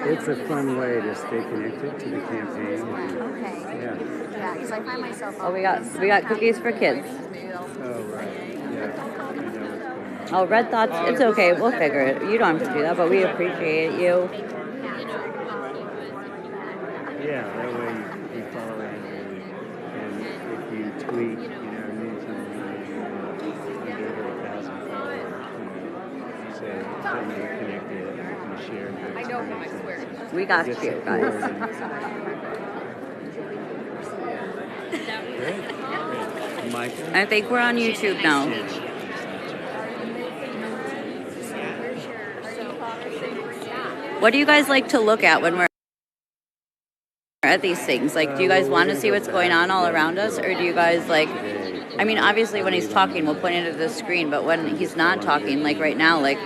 It's a fun way to stay connected to the campaign. Okay. Yeah. Yeah, because I find myself. Oh, we got cookies for kids. Oh, right. Yeah. I know what's going on. Oh, red thoughts. It's okay. We'll figure it. You don't have to do that, but we appreciate you. Yeah, that way you follow Andrew, and if you tweet, news under 1,000 followers, say you're connected, you can share your experiences. We got you, guys. Great. Michael? I think we're on YouTube now. What do you guys like to look at when we're at these things? Like, do you guys want to see what's going on all around us, or do you guys like, I mean, obviously when he's talking, we'll point into the screen, but when he's not talking, like right now, like,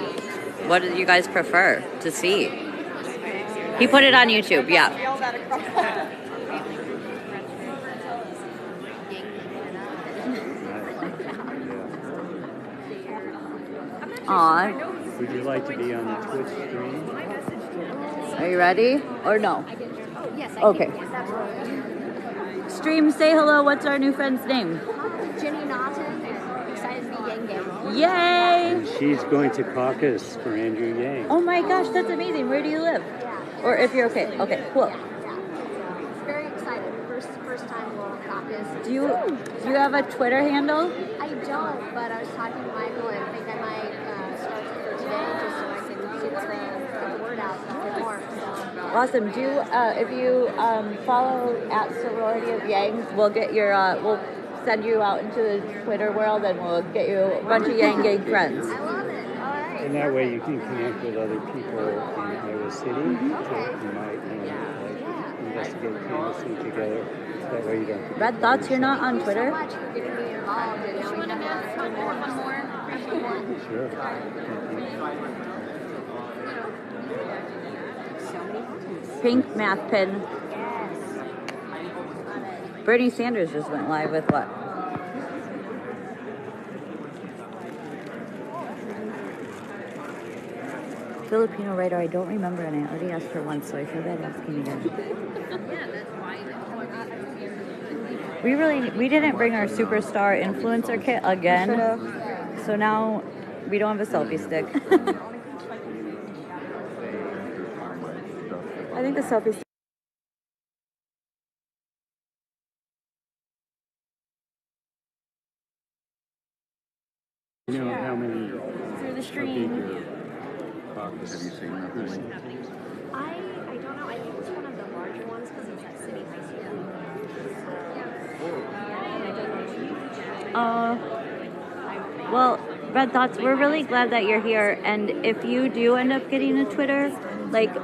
what do you guys prefer to see? He put it on YouTube, yeah. Aw. Would you like to be on the Twitch stream? Are you ready? Or no? Yes, I Okay. can. Yes, Stream, say hello. What's our new friend's name? Jenny Naughton, and excited to be Yang Gang. Yay! And she's going to caucus for Andrew Yang. Oh my gosh, that's amazing. Where do you live? Yeah. Or if you're okay. Okay, cool. Yeah. Very excited. First time we'll caucus. Do you have a Twitter handle? I don't, but I was talking to Michael and I think I might start it for today just so I can get the word out a bit more. So. Awesome. If you follow at Sorority of Yang, we'll get your we'll send you out into the Twitter world and we'll get you a bunch of Yang Gang friends. I love it. All right. And that way you can connect with other people in Iowa City that you might investigate canvassing together. That way you don't have to Red Thoughts, you're not on Twitter? Thank you so much for getting me involved. And now we have one more. Sure. Thank Pink math pin. Yes. Bernie Sanders just went live with what? Filipino writer, I don't remember, and I already asked her once, so I feel bad asking again. We didn't bring our superstar influencer kit again, so now we don't have a selfie stick. I think the selfie stick. you. You know how many Through the stream. caucus have you seen that thing? I don't know. I think it's one of the larger ones because it's at City High School. Well, Red Thoughts, we're really glad that you're here, and if you do end up getting a Twitter, like,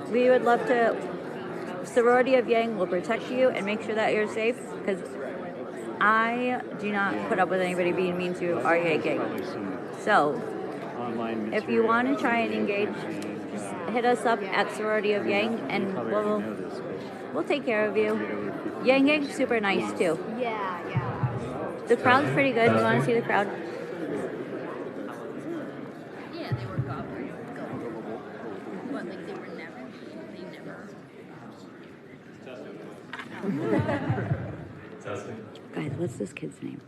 we would love to. Sorority of Yang will protect you and make sure that you're safe, because I do not put up with anybody being mean to our Yang Gang. So, if you want to try and engage, just hit us up at Sorority of Yang, and we'll take care of you. Yang Gang's super nice too. Yeah. The crowd's pretty good. You want to see the crowd? Yeah, they were goblins. But like they never. Guys, what's this kid's name?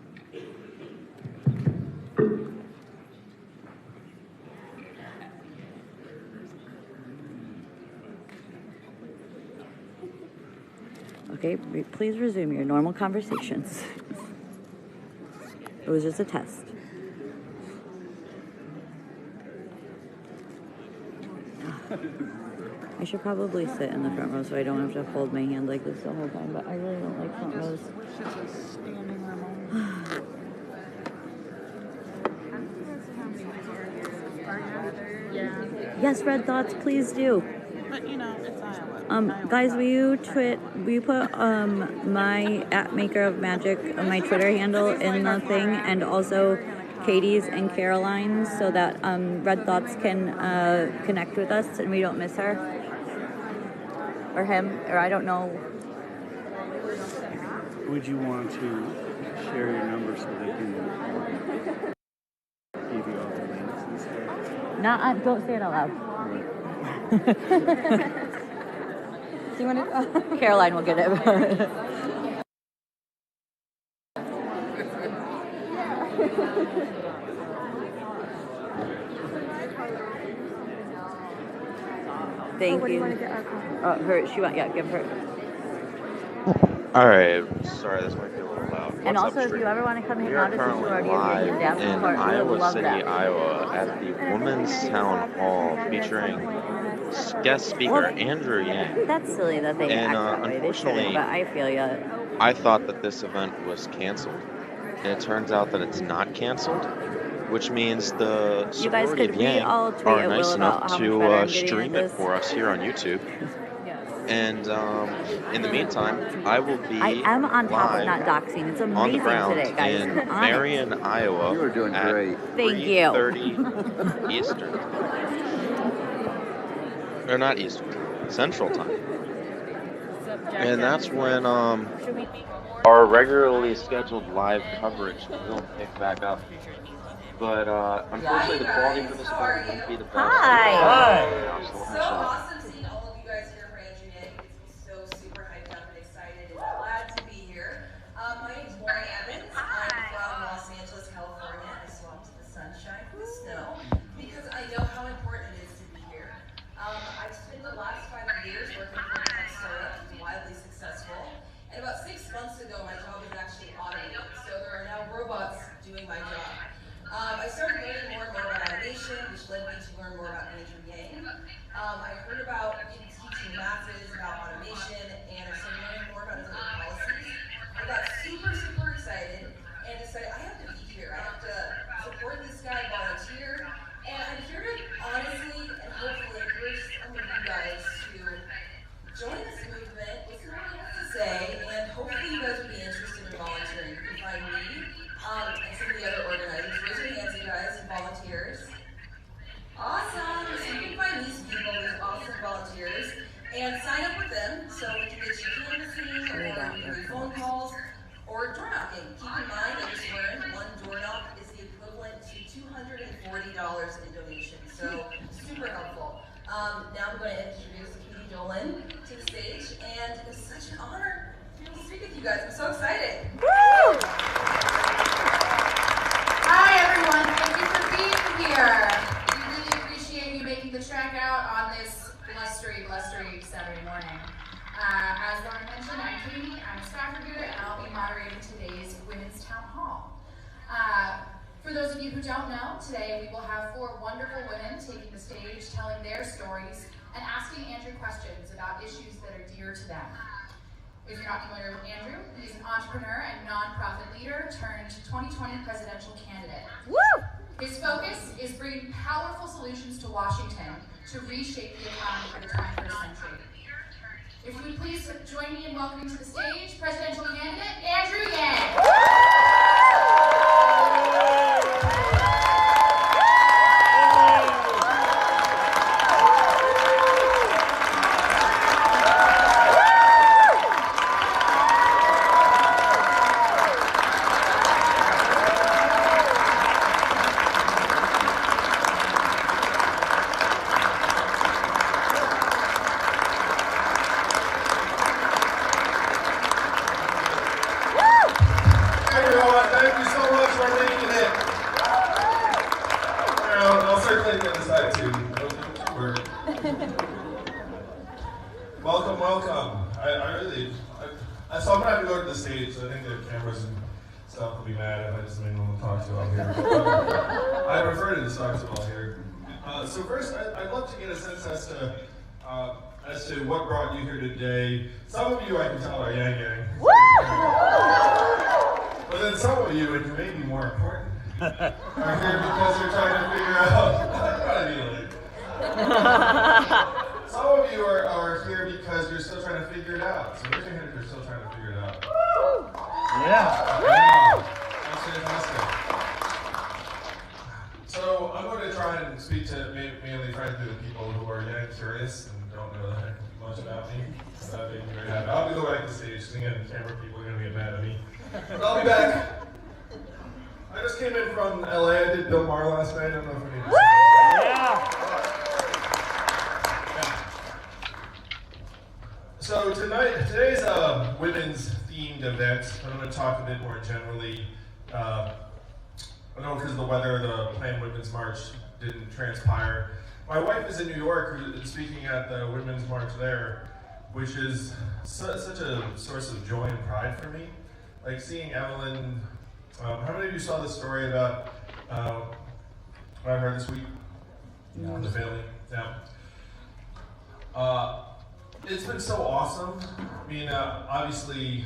Okay, please resume your normal conversations. It was just a test. I should probably sit in the front row so I don't have to hold my hand like this the whole time, but I really don't like front rows. Yes, Red Thoughts, please do. But it's Iowa. Guys, will you put my @Maker of Magic, my Twitter handle in the thing, and also Katie's and Caroline's, so that Red Thoughts can connect with us and we don't miss her or him, or I don't know. Would you want to share your number so they can give you all the links and stuff? Don't say it out loud. Do you want to? Caroline will get it. Thank What do you. you want to get? Okay. Her. She want. Yeah, give her. Alright, sorry, this might be a little loud. And What's also, up, if you street? ever want to come We hang are out at the currently sorority of live Union Dance in Court, we would Iowa love City, that. Iowa, at the Women's Town Hall featuring guest speaker Andrew Yang. That's silly that they And act that way. They shouldn't, unfortunately, but I feel ya. I thought that this event was canceled, and it turns out that it's not canceled, which means the You guys sorority could of Yang all tweet are at nice Will enough about how much better I'm to getting stream at it this. for us here on YouTube. And in the meantime, I will be I am on top of live not doxing. It's on the amazing ground today, guys. in I'm on it. Marion, Iowa. You were doing at great. Thank you. 3:30 Eastern. Or not Eastern, Central Time. And that's when our regularly scheduled live coverage will pick back up. But unfortunately, the quality for this event won't be the best. Hi. So So awesome seeing all of you guys here for Andrew Yang. It gets me so super hyped up and excited and glad to be here. My name's Lauren Evans. I'm from Los Angeles, California. I swapped the sunshine for the snow because I know how important it is to be here. I've spent the last 5 years working for a tech startup that was wildly successful. And about 6 months ago, my job was actually automated. So there are now robots doing my job. I started learning more and more about automation, which led me to learn more about Andrew Yang. I heard about teaching masses about automation, and I started learning more about his other policies. I got super, super excited and decided I have to be here. I have to support this guy, volunteer, and I'm here to honestly and hopefully encourage some of you guys to join this movement, listen to what he has to say, and hopefully you guys will be interested in volunteering. You can find me and some of the other organizers. Raise your hands, you guys, and volunteers. Awesome! So you can find these people, these awesome volunteers, and sign up with them so we can get you canvassing, or you can do phone calls, or door knocking. Keep in mind, I just learned one door knock is the equivalent to $240 in donation, so super helpful. Now I'm going to introduce Katie Dolan to the stage, and it's such an honor to be able to speak with you guys. I'm so excited. Woo! Hi everyone, thank you for being here. We really appreciate you making the trek out on this blustery Saturday morning. As Lauren mentioned, I'm Katie, I'm a staffer here, and I'll be moderating today's Women's Town Hall. For those of you who don't know, today we will have 4 wonderful women taking the stage, telling their stories, and asking Andrew questions about issues that are dear to them. If you're not familiar with Andrew, he's an entrepreneur and nonprofit leader turned 2020 presidential candidate. Woo! His focus is bringing powerful solutions to Washington to reshape the economy for the 21st century. If you would please join me in welcoming to the stage presidential candidate Andrew Yang. Everyone, thank you so much for making it. I'll circulate the other side too. Welcome. So I'm gonna have to go to the stage. So I think the cameras and stuff will be mad if I just don't want to talk to you all here. I prefer to just talk to you all here. So first, I'd love to get a sense as to what brought you here today. Some of you I can tell are Yang Yang. But then some of you, and maybe more important, are here because you're trying to figure out. Some of you are here because you're still trying to figure it out. So raise your hand if you're still trying to figure it out. Yeah. That's fantastic. So I'm going to try and speak to mainly frankly the people who are young, curious, and don't know that much about me. That made me very happy. I'll be the way to the stage. Again, camera people are going to get mad at me. But I'll be back. I just came in from LA. I did Bill Maher last night. I don't know if any of you saw it. Yeah, So today's a women's themed event. I'm going to talk a bit more generally. I know because of the weather, the planned Women's March didn't transpire. My wife is in New York, speaking at the Women's March there, which is such a source of joy and pride for me. Like seeing Evelyn. How many of you saw the story about what I heard this week? No. The family. Yeah. It's been so awesome. I mean, obviously,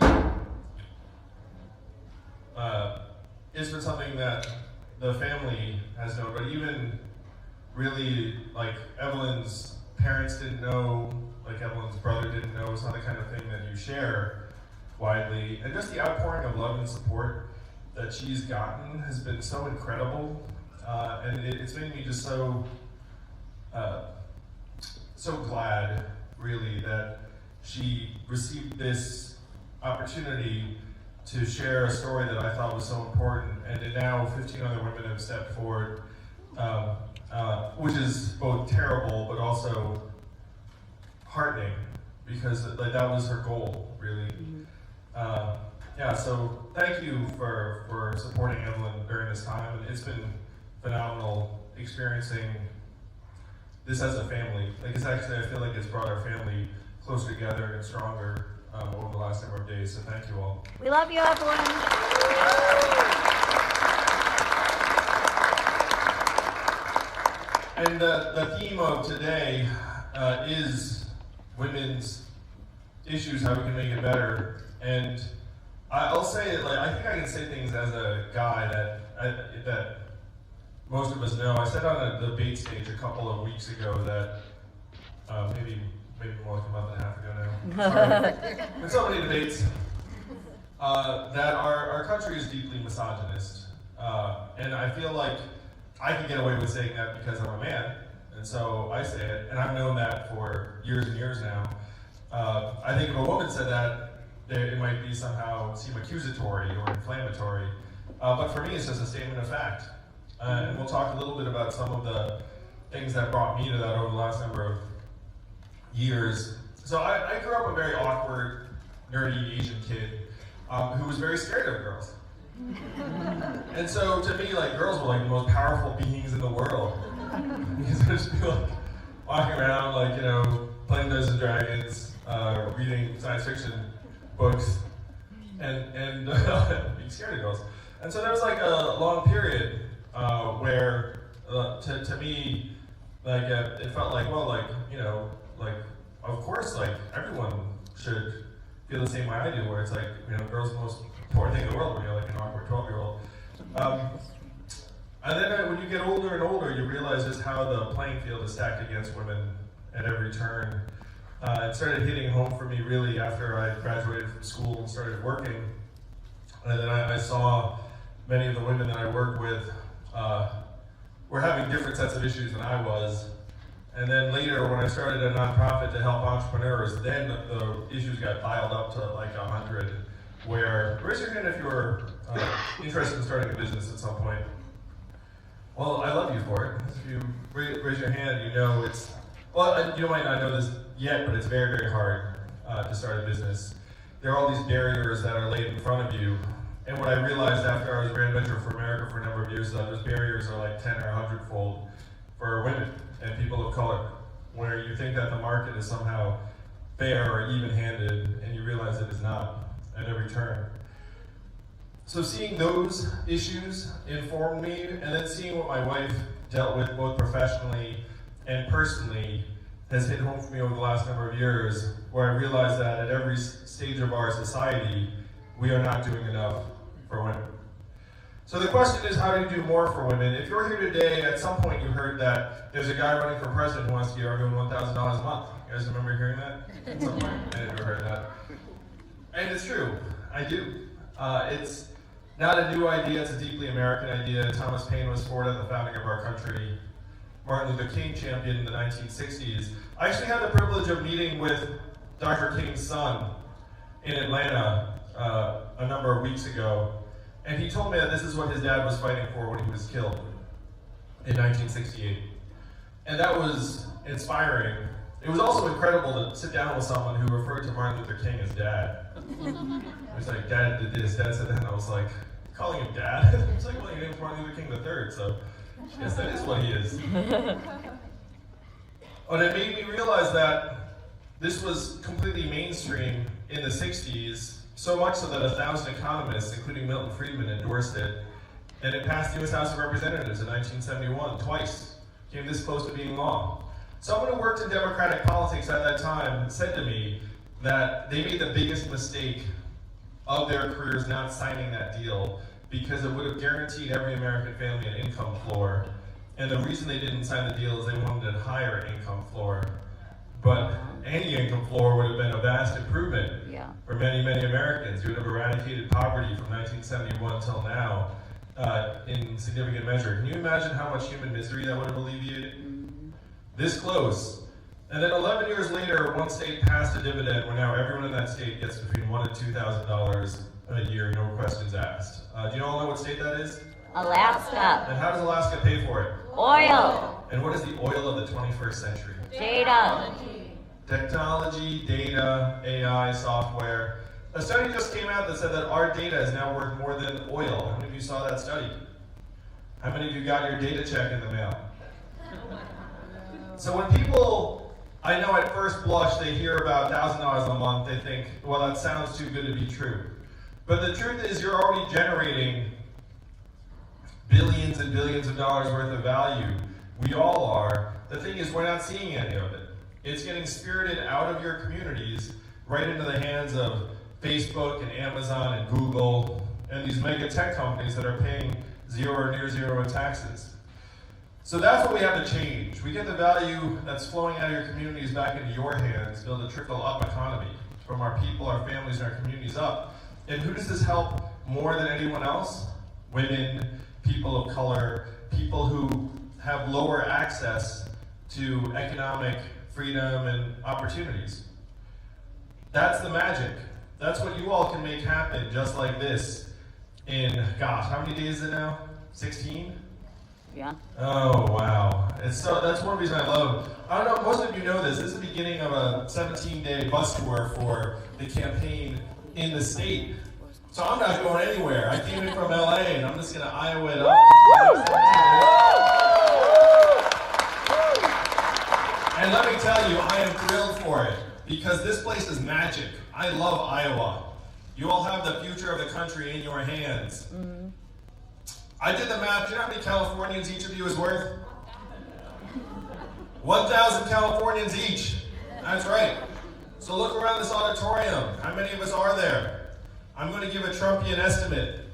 it's been something that the family has known, but even really, like, Evelyn's parents didn't know, like Evelyn's brother didn't know. It's not the kind of thing that you share widely. And just the outpouring of love and support that she's gotten has been so incredible. And it's made me just so glad, really, that she received this opportunity to share a story that I thought was so important, and now 15 other women have stepped forward, which is both terrible but also heartening, because like that was her goal, really. Yeah, so thank you for supporting Evelyn during this time. It's been phenomenal experiencing this as a family. Like it's actually, I feel like it's brought our family closer together and stronger over the last number of days, so thank you all. We love you, Evelyn. And the theme of today is women's issues, how we can make it better. And I'll say, like, I think I can say things as a guy that most of us know. I said on a debate stage a couple of weeks ago that maybe more like a month and a half ago now. Sorry. In so many debates, that our country is deeply misogynist. And I feel like I can get away with saying that because I'm a man, and so I say it, and I've known that for years and years now. I think if a woman said that, it might be somehow seem accusatory or inflammatory, but for me it's just a statement of fact. And we'll talk a little bit about some of the things that brought me to that over the last number of years. So I grew up a very awkward, nerdy Asian kid who was very scared of girls. And so to me, like, girls were like the most powerful beings in the world. Because I'd just be like walking around, like, you know, playing Dungeons and Dragons, reading science fiction books, and being scared of girls. And so there was like a long period where to me, like, it felt like, well, like, you know, like, of course, like, everyone should feel the same way I do, where it's like, you know, girls are the most important thing in the world when you're like an awkward 12-year-old. And then when you get older and older, you realize just how the playing field is stacked against women at every turn. It started hitting home for me really after I graduated from school and started working. And then I saw many of the women that I work with were having different sets of issues than I was. And then later, when I started a nonprofit to help entrepreneurs, then the issues got piled up to like 100, where, raise your hand if you're interested in starting a business at some point. Well, I love you for it. If you raise your hand, you know it's, well, you might not know this yet, but it's very, very hard to start a business. There are all these barriers that are laid in front of you. And what I realized after I was Grand Venture for America for a number of years is that those barriers are like 10 or 100-fold for women and people of color, where you think that the market is somehow fair or even-handed, and you realize it is not at every turn. So seeing those issues informed me, and then seeing what my wife dealt with both professionally and personally has hit home for me over the last number of years, where I realized that at every stage of our society, we are not doing enough for women. So the question is, how do you do more for women? If you're here today, at some point you heard that there's a guy running for president who wants to give everyone $1,000 a month. You guys remember hearing that? At some point? I never heard that. And it's true, I do. It's not a new idea, it's a deeply American idea. Thomas Paine was for it at the founding of our country. Martin Luther King championed in the 1960s. I actually had the privilege of meeting with Dr. King's son in Atlanta a number of weeks ago. And he told me that this is what his dad was fighting for when he was killed in 1968. And that was inspiring. It was also incredible to sit down with someone who referred to Martin Luther King as dad. It was like, Dad did this, Dad said that, and I was like, calling him dad? It's like, well, your name's Martin Luther King III, so yes, that is what he is. But it made me realize that this was completely mainstream in the 60s, so much so that 1,000 economists, including Milton Friedman, endorsed it, and it passed the U.S. House of Representatives in 1971, twice. Came this close to being law. Someone who worked in Democratic politics at that time said to me that they made the biggest mistake of their careers not signing that deal because it would have guaranteed every American family an income floor. And the reason they didn't sign the deal is they wanted a higher income floor. But any income floor would have been a vast improvement for many, many Americans. You would have eradicated poverty from 1971 till now in significant measure. Can you imagine how much human misery that would have alleviated? This close. And then 11 years later, one state passed a dividend where now everyone in that state gets between $1,000 and $2,000 a year, no questions asked. Do you all know what state that is? Alaska. And how does Alaska pay for it? Oil. And what is the oil of the 21st century? Data. Technology, data, AI, software. A study just came out that said that our data is now worth more than oil. How many of you saw that study? How many of you got your data check in the mail? So when people, I know at first blush, they hear about $1,000 a month, they think, well, that sounds too good to be true. But the truth is you're already generating billions and billions of dollars worth of value. We all are. The thing is, we're not seeing any of it. It's getting spirited out of your communities right into the hands of Facebook and Amazon and Google and these mega tech companies that are paying zero or near zero in taxes. So that's what we have to change. We get the value that's flowing out of your communities back into your hands, build a trickle-up economy from our people, our families, and our communities up. And who does this help more than anyone else? Women, people of color, people who have lower access to economic freedom and opportunities. That's the magic. That's what you all can make happen just like this in, gosh, how many days is it now? 16? Yeah. Oh, wow. That's one reason I love, I don't know, most of you know this. This is the beginning of a 17-day bus tour for the campaign in the state. So I'm not going anywhere. I came in from LA and I'm just going to Iowa it up. And let me tell you, I am thrilled for it because this place is magic. I love Iowa. You all have the future of the country in your hands. Mm-hmm. I did the math. Do you know how many Californians each of you is worth? 1,000 Californians each. That's right. So look around this auditorium. How many of us are there? I'm going to give a Trumpian estimate.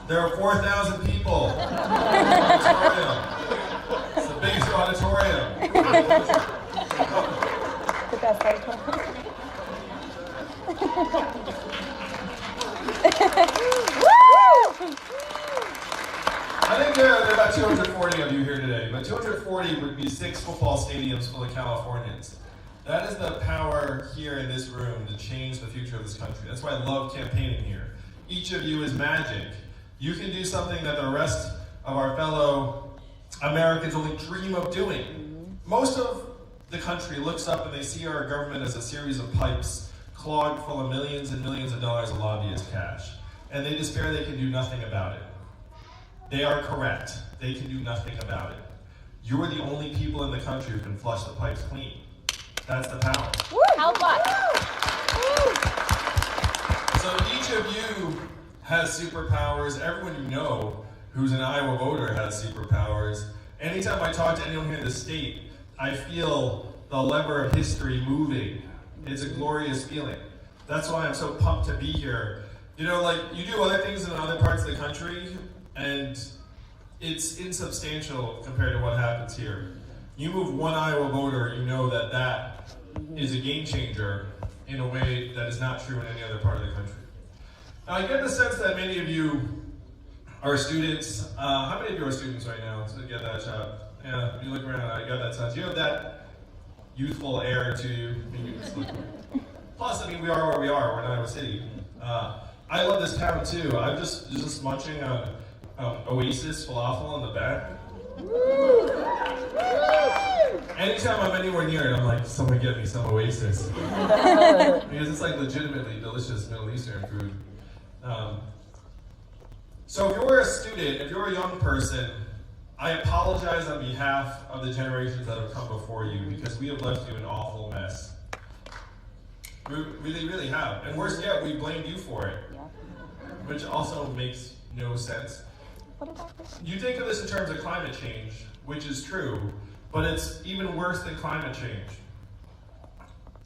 There are 4,000 people in the auditorium. It's the biggest auditorium. The best auditorium. I think there are about 240 of you here today, but 240 would be 6 football stadiums full of Californians. That is the power here in this room to change the future of this country. That's why I love campaigning here. Each of you is magic. You can do something that the rest of our fellow Americans only dream of doing. Most of the country looks up and they see our government as a series of pipes clogged full of millions and millions of dollars of lobbyist cash. And they despair they can do nothing about it. They are correct. They can do nothing about it. You're the only people in the country who can flush the pipes clean. That's the power. How much? So each of you has superpowers. Everyone you know who's an Iowa voter has superpowers. Anytime I talk to anyone here in the state, I feel the lever of history moving. It's a glorious feeling. That's why I'm so pumped to be here. You know, like, you do other things in other parts of the country, and it's insubstantial compared to what happens here. You move one Iowa voter, you know that that is a game changer in a way that is not true in any other part of the country. Now, I get the sense that many of you are students. How many of you are students right now? So get that shot. Yeah, if you look around, I got that sense. You have that youthful air to you. Plus, I mean, we are where we are. We're in Iowa City. I love this town too. I'm just munching on Oasis falafel in the back. anytime I'm anywhere near it, I'm like, someone get me some Oasis. Because it's like legitimately delicious Middle Eastern food. So if you're a student, if you're a young person, I apologize on behalf of the generations that have come before you because we have left you an awful mess. We really, really have. And worse yet, we blamed you for it, which also makes no sense. You think of this in terms of climate change, which is true, but it's even worse than climate change.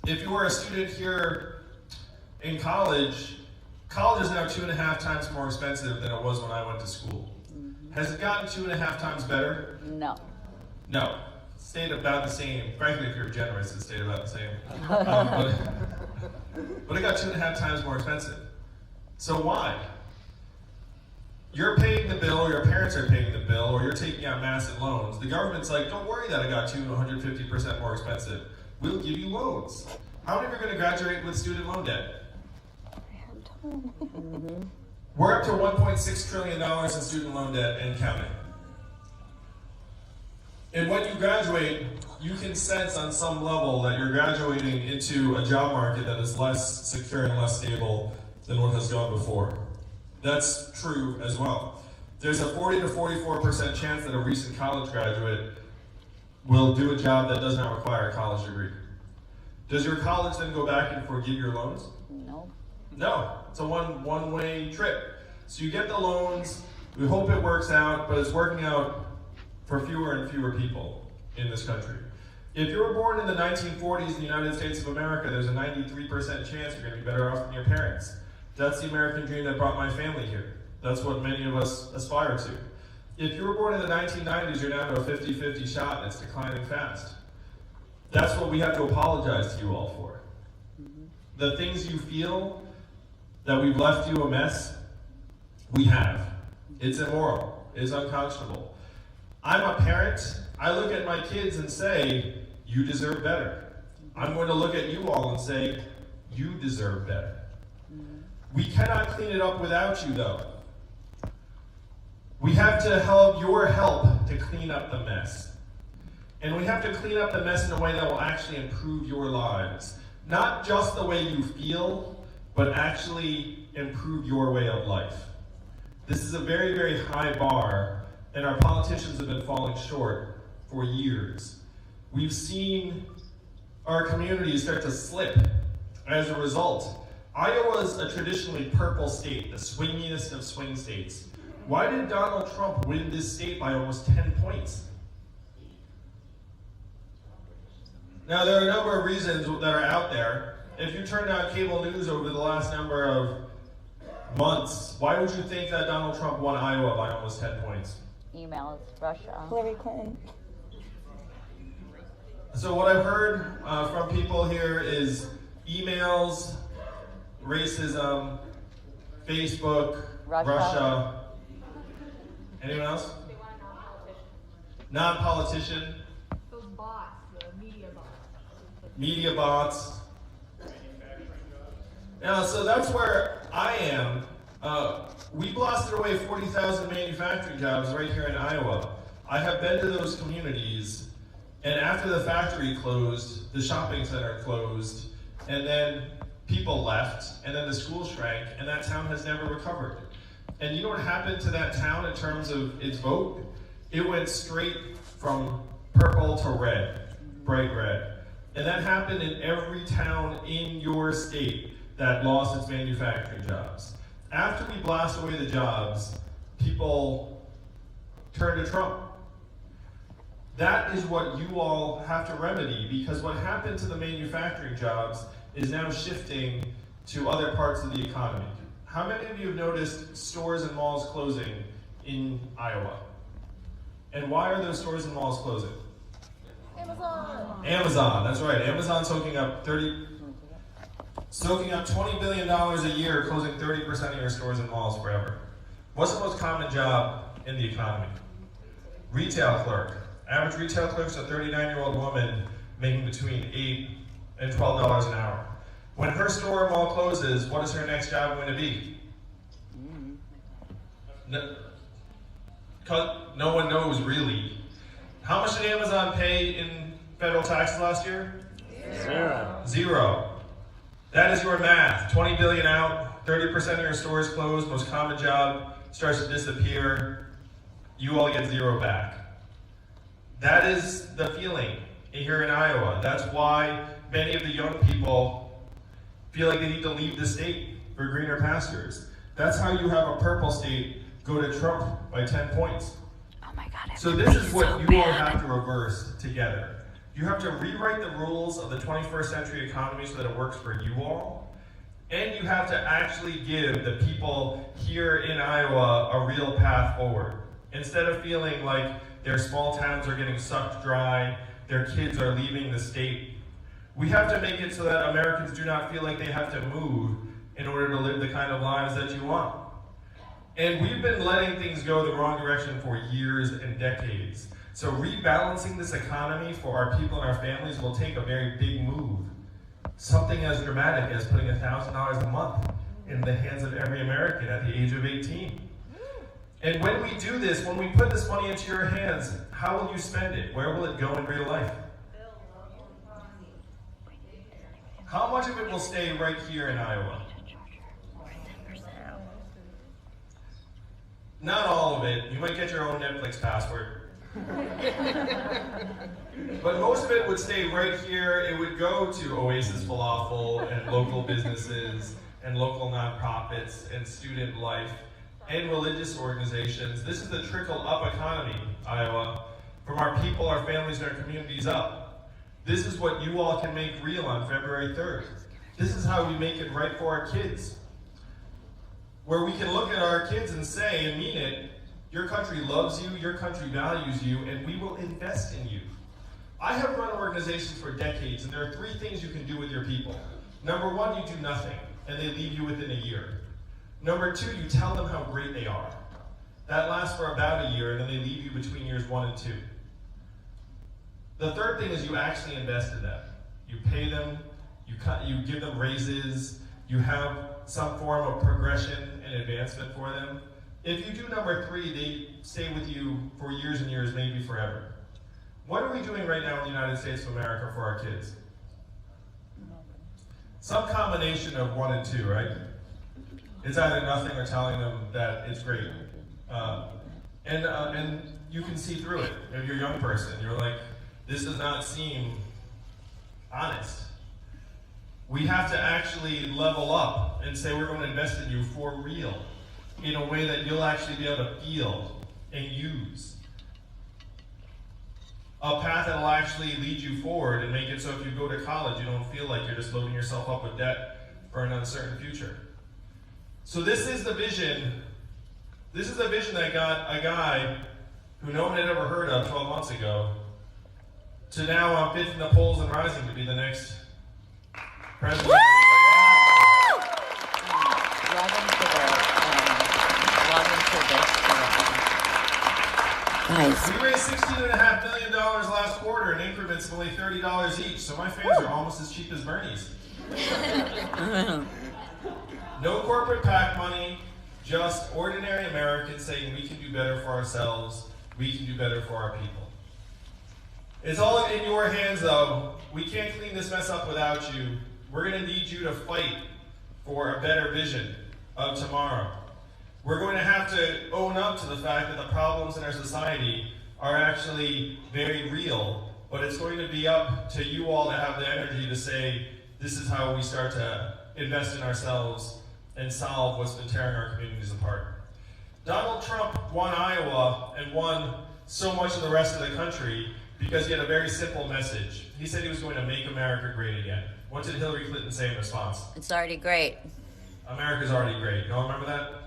If you were a student here in college, college is now 2.5 times more expensive than it was when I went to school. Has it gotten 2.5 times better? No. No. Stayed about the same. Frankly, if you're generous, it stayed about the same. But it got 2.5 times more expensive. So why? You're paying the bill, or your parents are paying the bill, or you're taking out massive loans. The government's like, don't worry that it got 250% more expensive. We'll give you loans. How many of you are going to graduate with student loan debt? We're up to $1.6 trillion in student loan debt and counting. And when you graduate, you can sense on some level that you're graduating into a job market that is less secure and less stable than what has gone before. That's true as well. There's a 40 to 44% chance that a recent college graduate will do a job that does not require a college degree. Does your college then go back and forgive your loans? No. No, it's a one-way trip. So you get the loans, we hope it works out, but it's working out for fewer and fewer people in this country. If you were born in the 1940s in the United States of America, there's a 93% chance you're going to be better off than your parents. That's the American dream that brought my family here. That's what many of us aspire to. If you were born in the 1990s, you're down to a 50-50 shot, and it's declining fast. That's what we have to apologize to you all for. The things you feel that we've left you a mess, we have. It's immoral. It's unconscionable. I'm a parent. I look at my kids and say, you deserve better. I'm going to look at you all and say, you deserve better. We cannot clean it up without you, though. We have to help your help to clean up the mess. And we have to clean up the mess in a way that will actually improve your lives. Not just the way you feel, but actually improve your way of life. This is a very, very high bar, and our politicians have been falling short for years. We've seen our communities start to slip as a result. Iowa's a traditionally purple state, the swingiest of swing states. Why did Donald Trump win this state by almost 10 points? Now, there are a number of reasons that are out there. If you turned on cable news over the last number of months, why would you think that Donald Trump won Iowa by almost 10 points? Emails, Russia. Hillary Clinton. So what I've heard from people here is emails, racism, Facebook, Russia. Anyone else? Non-politician. Those bots, the media bots. Media bots. Yeah, so that's where I am. We blasted away 40,000 manufacturing jobs right here in Iowa. I have been to those communities, and after the factory closed, the shopping center closed, and then people left, and then the school shrank, and that town has never recovered. And you know what happened to that town in terms of its vote? It went straight from purple to red, bright red. And that happened in every town in your state that lost its manufacturing jobs. After we blast away the jobs, people turn to Trump. That is what you all have to remedy, because what happened to the manufacturing jobs is now shifting to other parts of the economy. How many of you have noticed stores and malls closing in Iowa? And why are those stores and malls closing? Amazon, that's right. Amazon's soaking up $20 billion a year, closing 30% of your stores and malls forever. What's the most common job in the economy? Retail clerk. Average retail clerk's a 39-year-old woman making between $8 and $12 an hour. When her store or mall closes, what is her next job going to be? No one knows really. How much did Amazon pay in federal taxes last year? Zero. Zero. That is your math. 20 billion out, 30% of your stores closed, most common job starts to disappear. You all get zero back. That is the feeling here in Iowa. That's why many of the young people feel like they need to leave the state for greener pastures. That's how you have a purple state go to Trump by 10 points. Oh my God. So this is what you all have to reverse together. You have to rewrite the rules of the 21st century economy so that it works for you all. And you have to actually give the people here in Iowa a real path forward. Instead of feeling like their small towns are getting sucked dry, their kids are leaving the state, we have to make it so that Americans do not feel like they have to move in order to live the kind of lives that you want. And we've been letting things go the wrong direction for years and decades. So rebalancing this economy for our people and our families will take a very big move. Something as dramatic as putting $1,000 a month in the hands of every American at the age of 18. And when we do this, when we put this money into your hands, how will you spend it? Where will it go in real life? How much of it will stay right here in Iowa? Not all of it. You might get your own Netflix password. But most of it would stay right here. It would go to Oasis Falafel and local businesses and local nonprofits and student life and religious organizations. This is the trickle-up economy, Iowa, from our people, our families, and our communities up. This is what you all can make real on February 3rd. This is how we make it right for our kids. Where we can look at our kids and say and mean it, your country loves you, your country values you, and we will invest in you. I have run organizations for decades, and there are 3 things you can do with your people. Number 1, you do nothing, and they leave you within a year. Number 2, you tell them how great they are. That lasts for about a year, and then they leave you between years 1 and 2. The third thing is you actually invest in them. You pay them, you give them raises, you have some form of progression and advancement for them. If you do number 3, they stay with you for years and years, maybe forever. What are we doing right now in the United States of America for our kids? Some combination of 1 and 2, right? It's either nothing or telling them that it's great. And you can see through it. If you're a young person, you're like, this does not seem honest. We have to actually level up and say we're going to invest in you for real, in a way that you'll actually be able to feel and use. A path that will actually lead you forward and make it so if you go to college, you don't feel like you're just loading yourself up with debt for an uncertain future. So this is the vision. This is the vision that got a guy who no one had ever heard of 12 months ago to now on 5th in the polls and rising to be the next president. Woo! Guys. We raised $16.5 million last quarter in increments of only $30 each, so my fans are almost as cheap as Bernie's. No corporate PAC money, just ordinary Americans saying we can do better for ourselves, we can do better for our people. It's all in your hands, though. We can't clean this mess up without you. We're going to need you to fight for a better vision of tomorrow. We're going to have to own up to the fact that the problems in our society are actually very real, but it's going to be up to you all to have the energy to say, this is how we start to invest in ourselves and solve what's been tearing our communities apart. Donald Trump won Iowa and won so much of the rest of the country because he had a very simple message. He said he was going to make America great again. What did Hillary Clinton say in response? It's already great. America's already great. Y'all remember that?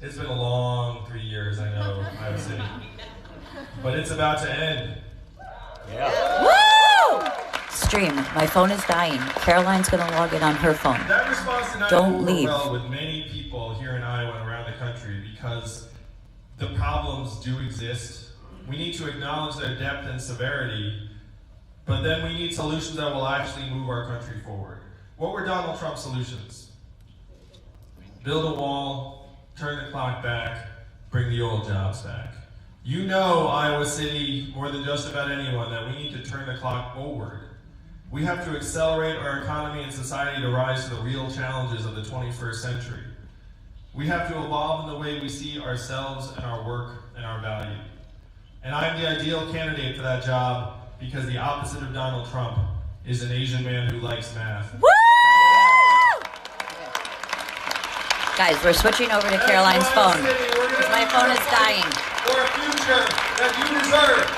It's been a long 3 years, I know, Iowa City. But it's about to end. Yeah. Woo! Stream. My phone is dying. Caroline's going to log in on her phone. That response did not Don't go over leave. well with many people here in Iowa and around the country because the problems do exist. We need to acknowledge their depth and severity, but then we need solutions that will actually move our country forward. What were Donald Trump's solutions? Build a wall, turn the clock back, bring the old jobs back. You know, Iowa City, more than just about anyone, that we need to turn the clock forward. We have to accelerate our economy and society to rise to the real challenges of the 21st century. We have to evolve in the way we see ourselves and our work and our value. And I am the ideal candidate for that job because the opposite of Donald Trump is an Asian man who likes math. Woo! Guys, we're switching over to Caroline's phone because my phone is dying. For a future that you deserve.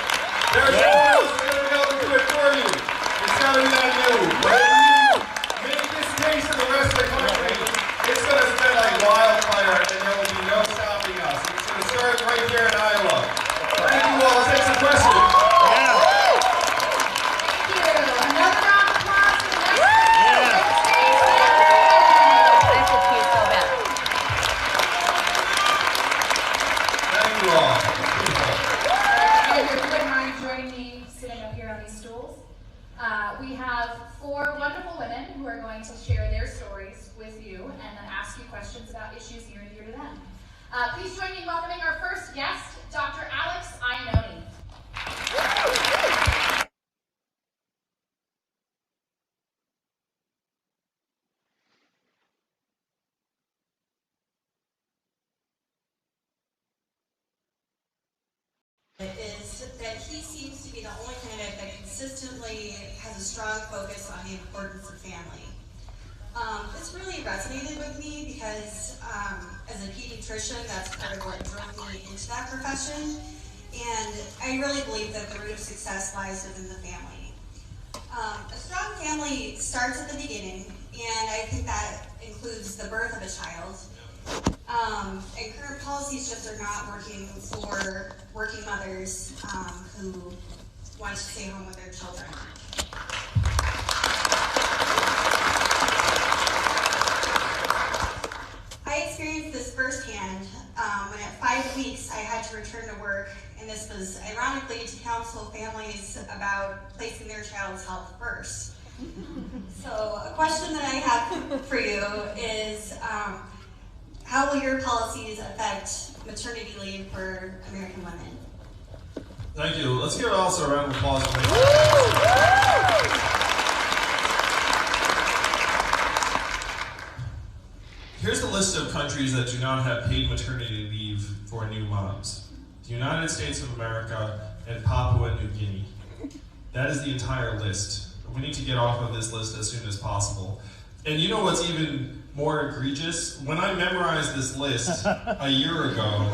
There's no one else going to be able to do it for you. It's got to be that you. Whatever you make this case to the rest of the country, it's going to spread like wildfire and there will be no stopping us. It's going to start right here in Iowa. Thank you all. Let's take some questions. We have 4 wonderful women who are going to share their stories with you and then ask you questions about issues near and dear to them. Please join me in welcoming our first guest, Dr. Alex Iannone. Is that he seems to be the only candidate that consistently has a strong focus on the importance of family. This really resonated with me because as a pediatrician, that's part of what drove me into that profession. And I really believe that the root of success lies within the family. A strong family starts at the beginning, and I think that includes the birth of a child. And current policies just are not working for working mothers who want to stay home with their children. I experienced this firsthand when at 5 weeks I had to return to work, and this was ironically to counsel families about placing their child's health first. So a question that I have for you is, how will your policies affect maternity leave for American women? Thank you. Let's give also a round of applause. Here's a list of countries that do not have paid maternity leave for new moms. The United States of America and Papua New Guinea. That is the entire list. We need to get off of this list as soon as possible. And you know what's even more egregious? When I memorized this list a year ago,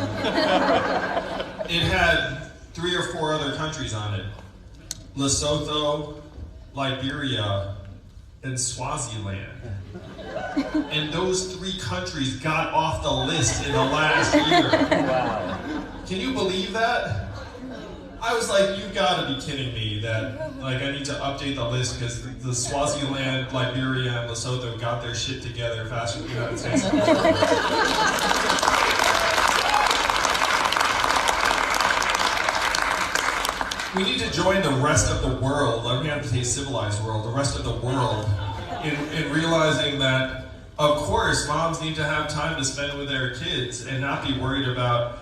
it had 3 or 4 other countries on it. Lesotho, Liberia, and Swaziland. And those 3 countries got off the list in the last year. Wow. Can you believe that? I was like, you've got to be kidding me that like I need to update the list because the Swaziland, Liberia, and Lesotho got their shit together faster than the United States. We need to join the rest of the world, let me have to say civilized world, the rest of the world, in realizing that, of course, moms need to have time to spend with their kids and not be worried about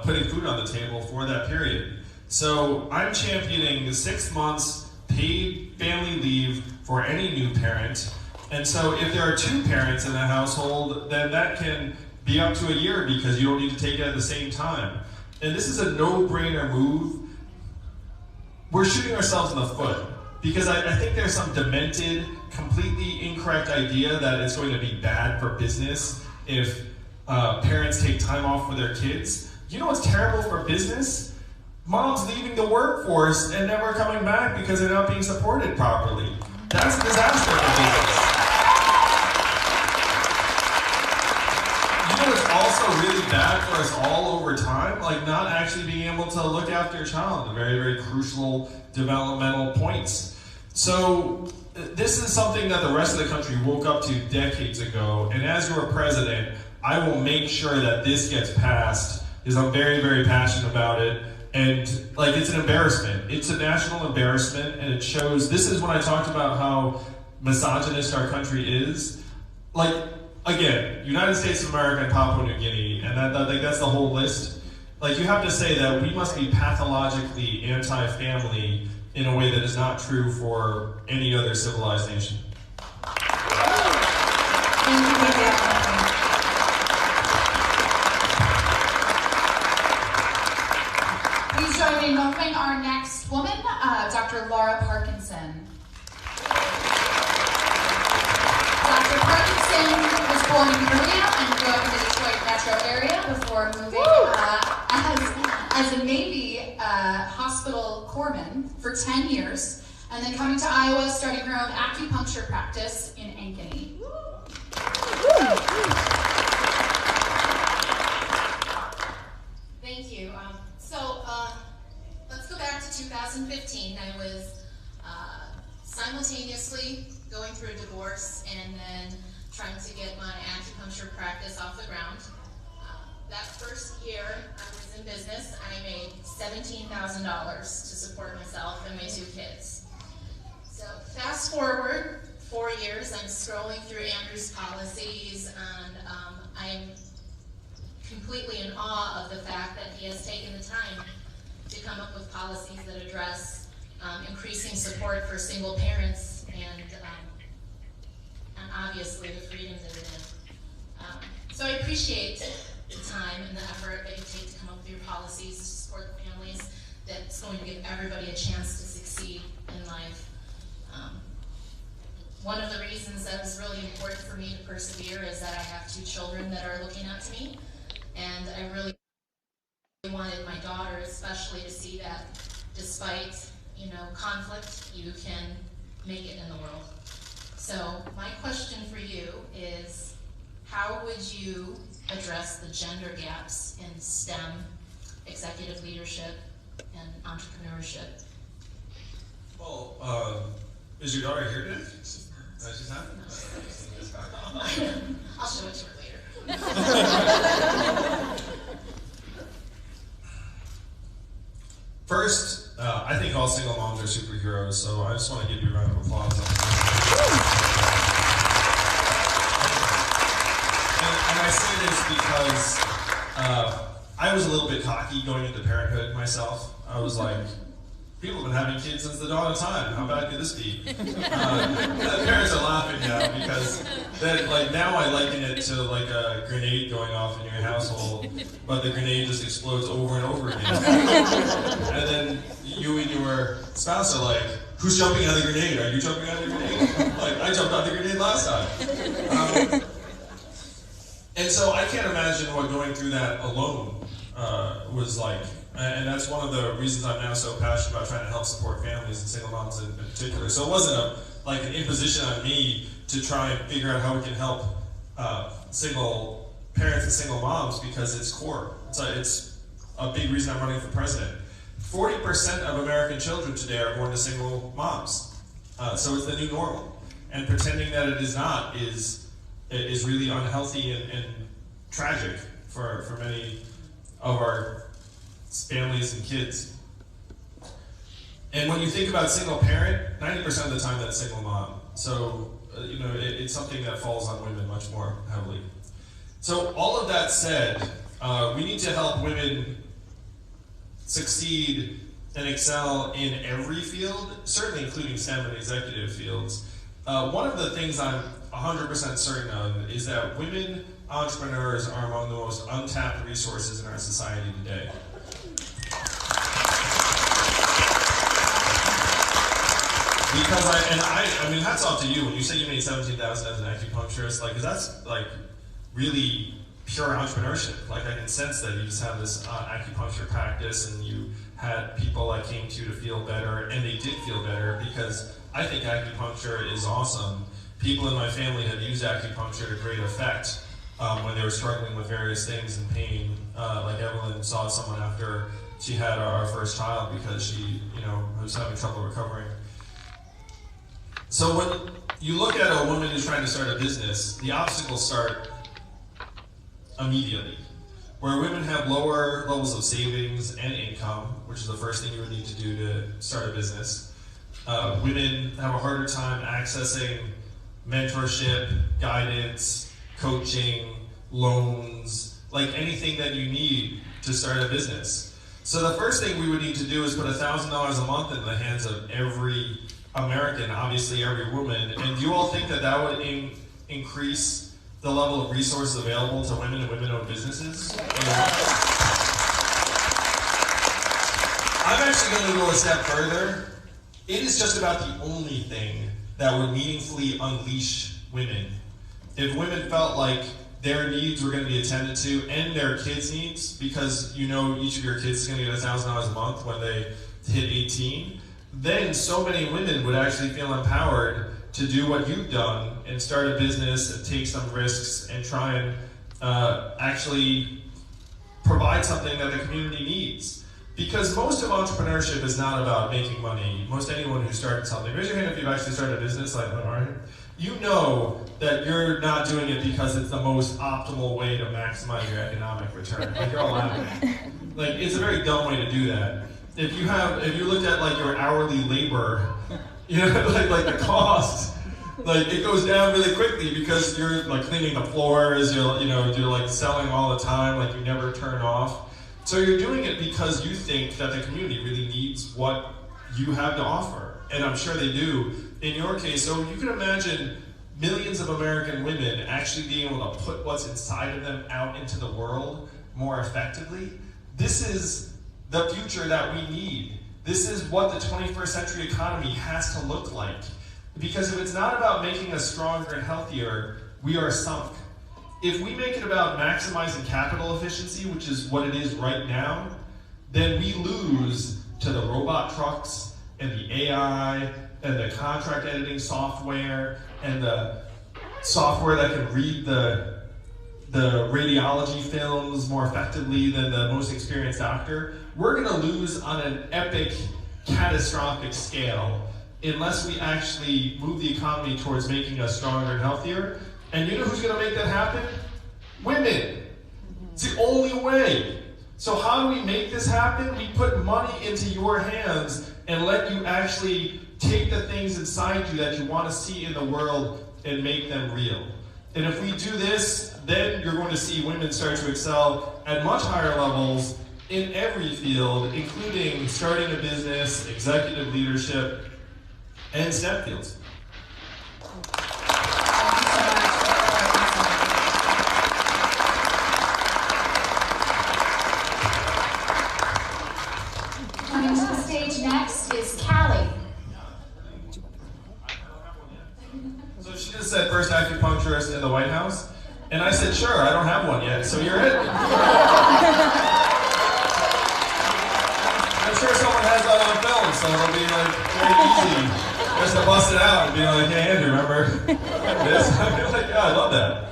putting food on the table for that period. So I'm championing 6 months paid family leave for any new parent. And so if there are 2 parents in the household, then that can be up to a year because you don't need to take it at the same time. And this is a no-brainer move. We're shooting ourselves in the foot because I think there's some demented, completely incorrect idea that it's going to be bad for business if parents take time off for their kids. You know what's terrible for business? Moms leaving the workforce and never coming back because they're not being supported properly. That's a disaster for business. You know what's also really bad for us all over time? Like not actually being able to look after your child, the very, very crucial developmental points. So this is something that the rest of the country woke up to decades ago, and as your president, I will make sure that this gets passed because I'm very, very passionate about it. And like, it's an embarrassment. It's a national embarrassment, and it shows, this is when I talked about how misogynist our country is. Like, again, United States of America and Papua New Guinea, and that's the whole list. Like, you have to say that we must be pathologically anti-family in a way that is not true for any other civilized nation. Thank you, David. Please join me in welcoming our next woman, Dr. Laura Parkinson. Dr. Parkinson was born in Korea and grew up in the Detroit metro area before moving as a Navy hospital corpsman for 10 years, and then coming to Iowa, starting her own acupuncture practice in Ankeny. Thank you. Let's go back to 2015. I was simultaneously going through a divorce and then trying to get my acupuncture practice off the ground. That first year I was in business, I made $17,000 to support myself and my 2 kids. So fast forward 4 years, I'm scrolling through Andrew's policies, and I'm completely in awe of the fact that he has taken the time to come up with policies that address increasing support for single parents and obviously the freedoms that are in. So I appreciate the time and the effort that you take to come up with your policies to support families that's going to give everybody a chance to succeed in life. One of the reasons that is really important for me to persevere is that I have 2 children that are looking up to me, and I really wanted my daughter especially to see that despite, conflict, you can make it in the world. So my question for you is, how would you address the gender gaps in STEM, executive leadership, and entrepreneurship? Well, is your daughter here today? She's not? I'll show it to her later. First, I think all single moms are superheroes, so I just want to give you a round of applause. And I say this because I was a little bit cocky going into parenthood myself. I was like, people have been having kids since the dawn of time. How bad could this be? Parents are laughing now because now I liken it to like a grenade going off in your household, but the grenade just explodes over and over again. And then you and your spouse are like, who's jumping out of the grenade? Are you jumping out of the grenade? Like, I jumped out of the grenade last time. And so I can't imagine what going through that alone was like. And that's one of the reasons I'm now so passionate about trying to help support families and single moms in particular. So it wasn't an imposition on me to try and figure out how we can help single parents and single moms, because it's core. It's a big reason I'm running for president. 40% of American children today are born to single moms. So it's the new normal. And pretending that it is not is really unhealthy and tragic for many of our families and kids. And when you think about single parent, 90% of the time that's single mom. So, it's something that falls on women much more heavily. So all of that said, we need to help women succeed and excel in every field, certainly including STEM and executive fields. One of the things I'm 100% certain of is that women entrepreneurs are among the most untapped resources in our society today. Because I mean, hats off to you when you say you made $17,000 as an acupuncturist. Like, 'cause that's like really pure entrepreneurship. Like, I can sense that you just have this acupuncture practice, and you had people that came to you to feel better, and they did feel better, because I think acupuncture is awesome. People in my family have used acupuncture to great effect when they were struggling with various things and pain. Like Evelyn saw someone after she had our first child because she, was having trouble recovering. So when you look at a woman who's trying to start a business, the obstacles start immediately. Where women have lower levels of savings and income, which is the first thing you would need to do to start a business. Women have a harder time accessing mentorship, guidance, coaching, loans, like anything that you need to start a business. So the first thing we would need to do is put $1,000 a month in the hands of every American, obviously every woman. And do you all think that that would increase the level of resources available to women and women-owned businesses? I'm actually going to go a step further. It is just about the only thing that would meaningfully unleash women. If women felt like their needs were going to be attended to and their kids' needs, because you know each of your kids is going to get $1,000 a month when they hit 18, then so many women would actually feel empowered to do what you've done and start a business and take some risks and try and actually provide something that the community needs. Because most of entrepreneurship is not about making money. Most anyone who started something, raise your hand if you've actually started a business like Lauren. You know that you're not doing it because it's the most optimal way to maximize your economic return. Like, you're all laughing. Like, it's a very dumb way to do that. If you looked at like your hourly labor, you know, like the cost, like it goes down really quickly because you're like cleaning the floors, you're like selling all the time, like you never turn off. So you're doing it because you think that the community really needs what you have to offer. And I'm sure they do in your case. So you can imagine millions of American women actually being able to put what's inside of them out into the world more effectively. This is the future that we need. This is what the 21st century economy has to look like. Because if it's not about making us stronger and healthier, we are sunk. If we make it about maximizing capital efficiency, which is what it is right now, then we lose to the robot trucks and the AI and the contract editing software and the software that can read the radiology films more effectively than the most experienced doctor. We're going to lose on an epic, catastrophic scale unless we actually move the economy towards making us stronger and healthier. And you know who's going to make that happen? Women. It's the only way. So how do we make this happen? We put money into your hands and let you actually take the things inside you that you want to see in the world and make them real. And if we do this, then you're going to see women start to excel at much higher levels in every field, including starting a business, executive leadership, and STEM fields. Coming to the stage next is Callie. So she just said first acupuncturist in the White House, and I said, sure, I don't have one yet, so you're it. I'm sure someone has that on film, so it'll be like very easy just to bust it out and be like, hey Andrew, remember this? I'd be like, yeah, I love that.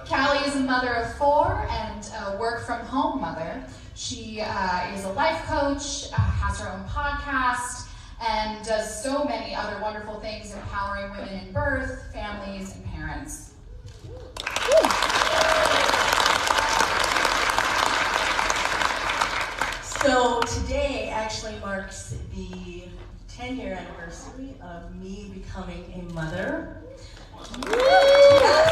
Callie is a mother of 4 and a work-from-home mother. She is a life coach, has her own podcast, and does so many other wonderful things empowering women in birth, families, and parents. So today actually marks the 10-year anniversary of me becoming a mother. Yes,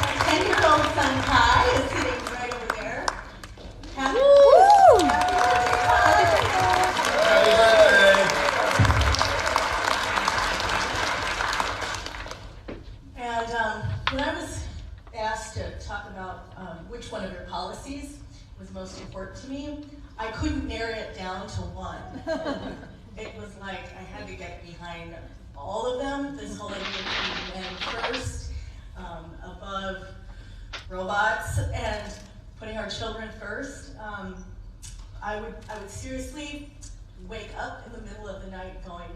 my 10-year-old son Kai is sitting right over there. Happy birthday! And when I was asked to talk about which one of your policies was most important to me, I couldn't narrow it down to one. It was like I had to get behind all of them. This whole idea of putting men first, above robots, and putting our children first. I would seriously wake up in the middle of the night going,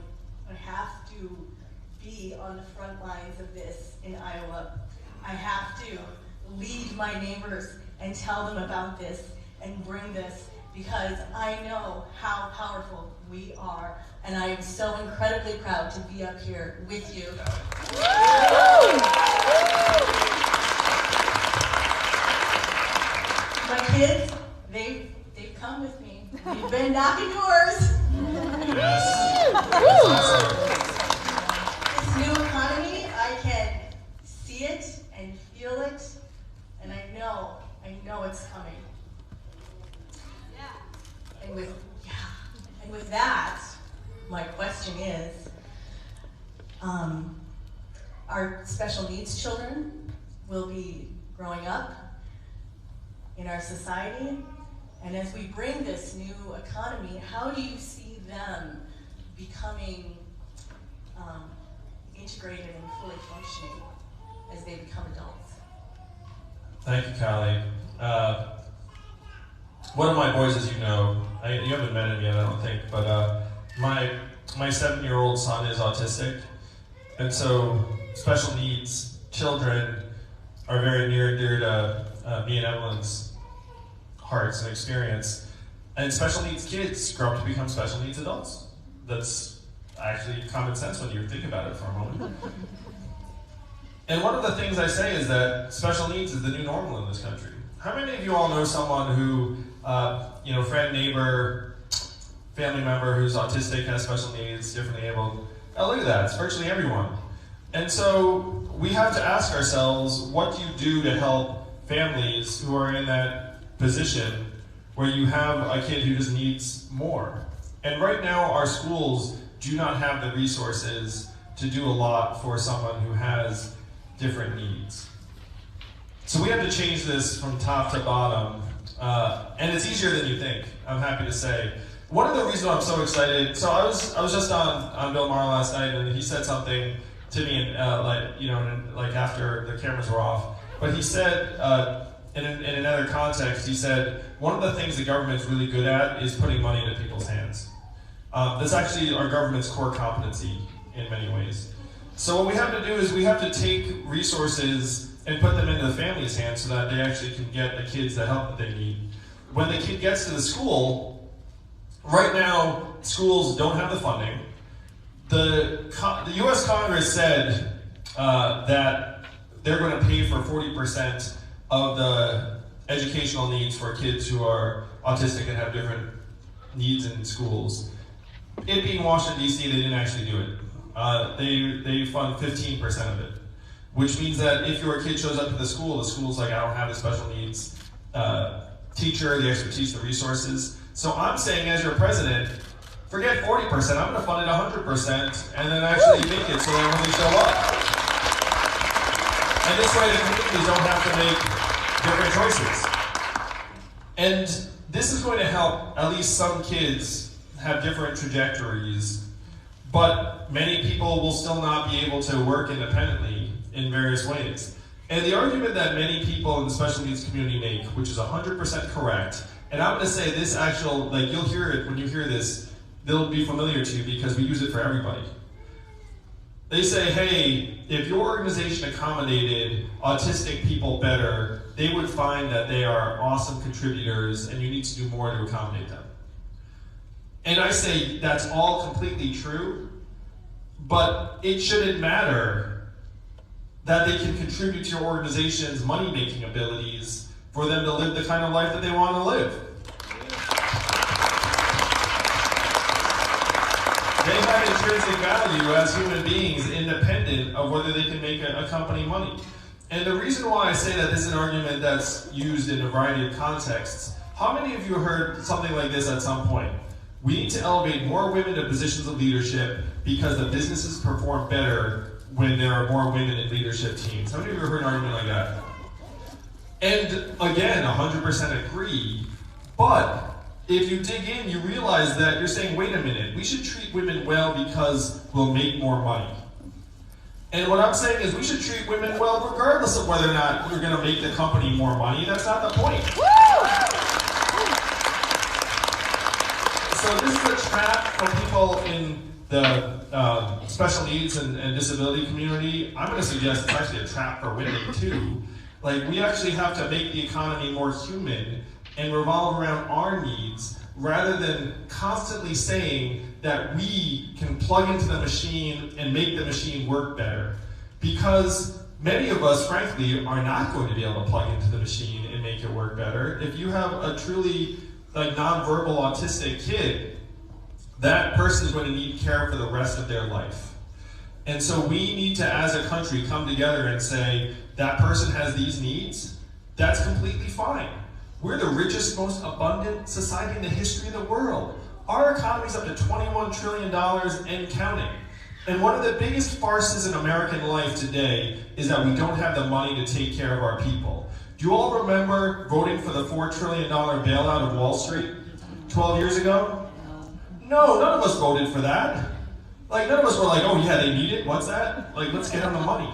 I have to be on the front lines of this in Iowa. I have to lead my neighbors and tell them about this and bring this, because I know how powerful we are, and I am so incredibly proud to be up here with you. My kids, they've come with me. They've been knocking doors. Yes. This new economy, I can see it and feel it, and I know it's Our special needs children will be growing up in our society, and as we bring this new economy, how do you see them becoming integrated and fully functioning as they become adults? Thank you, Callie. One of my boys, as you know, you haven't met him yet, I don't think, but my 7-year-old son is autistic, and so special needs children are very near and dear to me and Evelyn's hearts and experience. And special needs kids grow up to become special needs adults. That's actually common sense when you think about it for a moment. And one of the things I say is that special needs is the new normal in this country. How many of you all know someone who, friend, neighbor, family member who's autistic, has special needs, differently abled? Oh, look at that, it's virtually everyone. And so we have to ask ourselves, what do you do to help families who are in that position where you have a kid who just needs more? And right now, our schools do not have the resources to do a lot for someone who has different needs. So we have to change this from top to bottom, and it's easier than you think, I'm happy to say. One of the reasons I'm so excited, so I was just on Bill Maher last night, and he said something to me, like after the cameras were off. But he said, in another context, he said, one of the things the government's really good at is putting money into people's hands. That's actually our government's core competency in many ways. So what we have to do is we have to take resources and put them into the family's hands so that they actually can get the kids the help that they need. When the kid gets to the school, right now, schools don't have the funding. The U.S. Congress said that they're going to pay for 40% of the educational needs for kids who are autistic and have different needs in schools. It being Washington, D.C., they didn't actually do it. They fund 15% of it, which means that if your kid shows up to the school's like, I don't have the special needs teacher, the expertise, the resources. So I'm saying, as your president, forget 40%, I'm going to fund it 100%, and then actually make it so they really show up. And this way the communities don't have to make different choices. And this is going to help at least some kids have different trajectories, but many people will still not be able to work independently in various ways. And the argument that many people in the special needs community make, which is 100% correct, and I'm going to say this you'll hear it when you hear this, they'll be familiar to you because we use it for everybody. They say, hey, if your organization accommodated autistic people better, they would find that they are awesome contributors and you need to do more to accommodate them. And I say that's all completely true, but it shouldn't matter that they can contribute to your organization's money-making abilities for them to live the kind of life that they want to live. They have intrinsic value as human beings, independent of whether they can make a company money. And the reason why I say that this is an argument that's used in a variety of contexts, how many of you heard something like this at some point? We need to elevate more women to positions of leadership because the businesses perform better when there are more women in leadership teams. How many of you heard an argument like that? And again, 100% agree, but if you dig in, you realize that you're saying, wait a minute, we should treat women well because we'll make more money. And what I'm saying is we should treat women well regardless of whether or not we're going to make the company more money. That's not the point. So this is a trap for people in the special needs and disability community. I'm going to suggest it's actually a trap for women too. Like, we actually have to make the economy more human and revolve around our needs rather than constantly saying that we can plug into the machine and make the machine work better. Because many of us, frankly, are not going to be able to plug into the machine and make it work better. If you have a truly nonverbal autistic kid, that person is going to need care for the rest of their life. And so we need to, as a country, come together and say, that person has these needs, that's completely fine. We're the richest, most abundant society in the history of the world. Our economy's up to $21 trillion and counting. And one of the biggest farces in American life today is that we don't have the money to take care of our people. Do you all remember voting for the $4 trillion bailout of Wall Street 12 years ago? No, none of us voted for that. Like, none of us were like, oh yeah, they need it, what's that? Like, let's get them the money.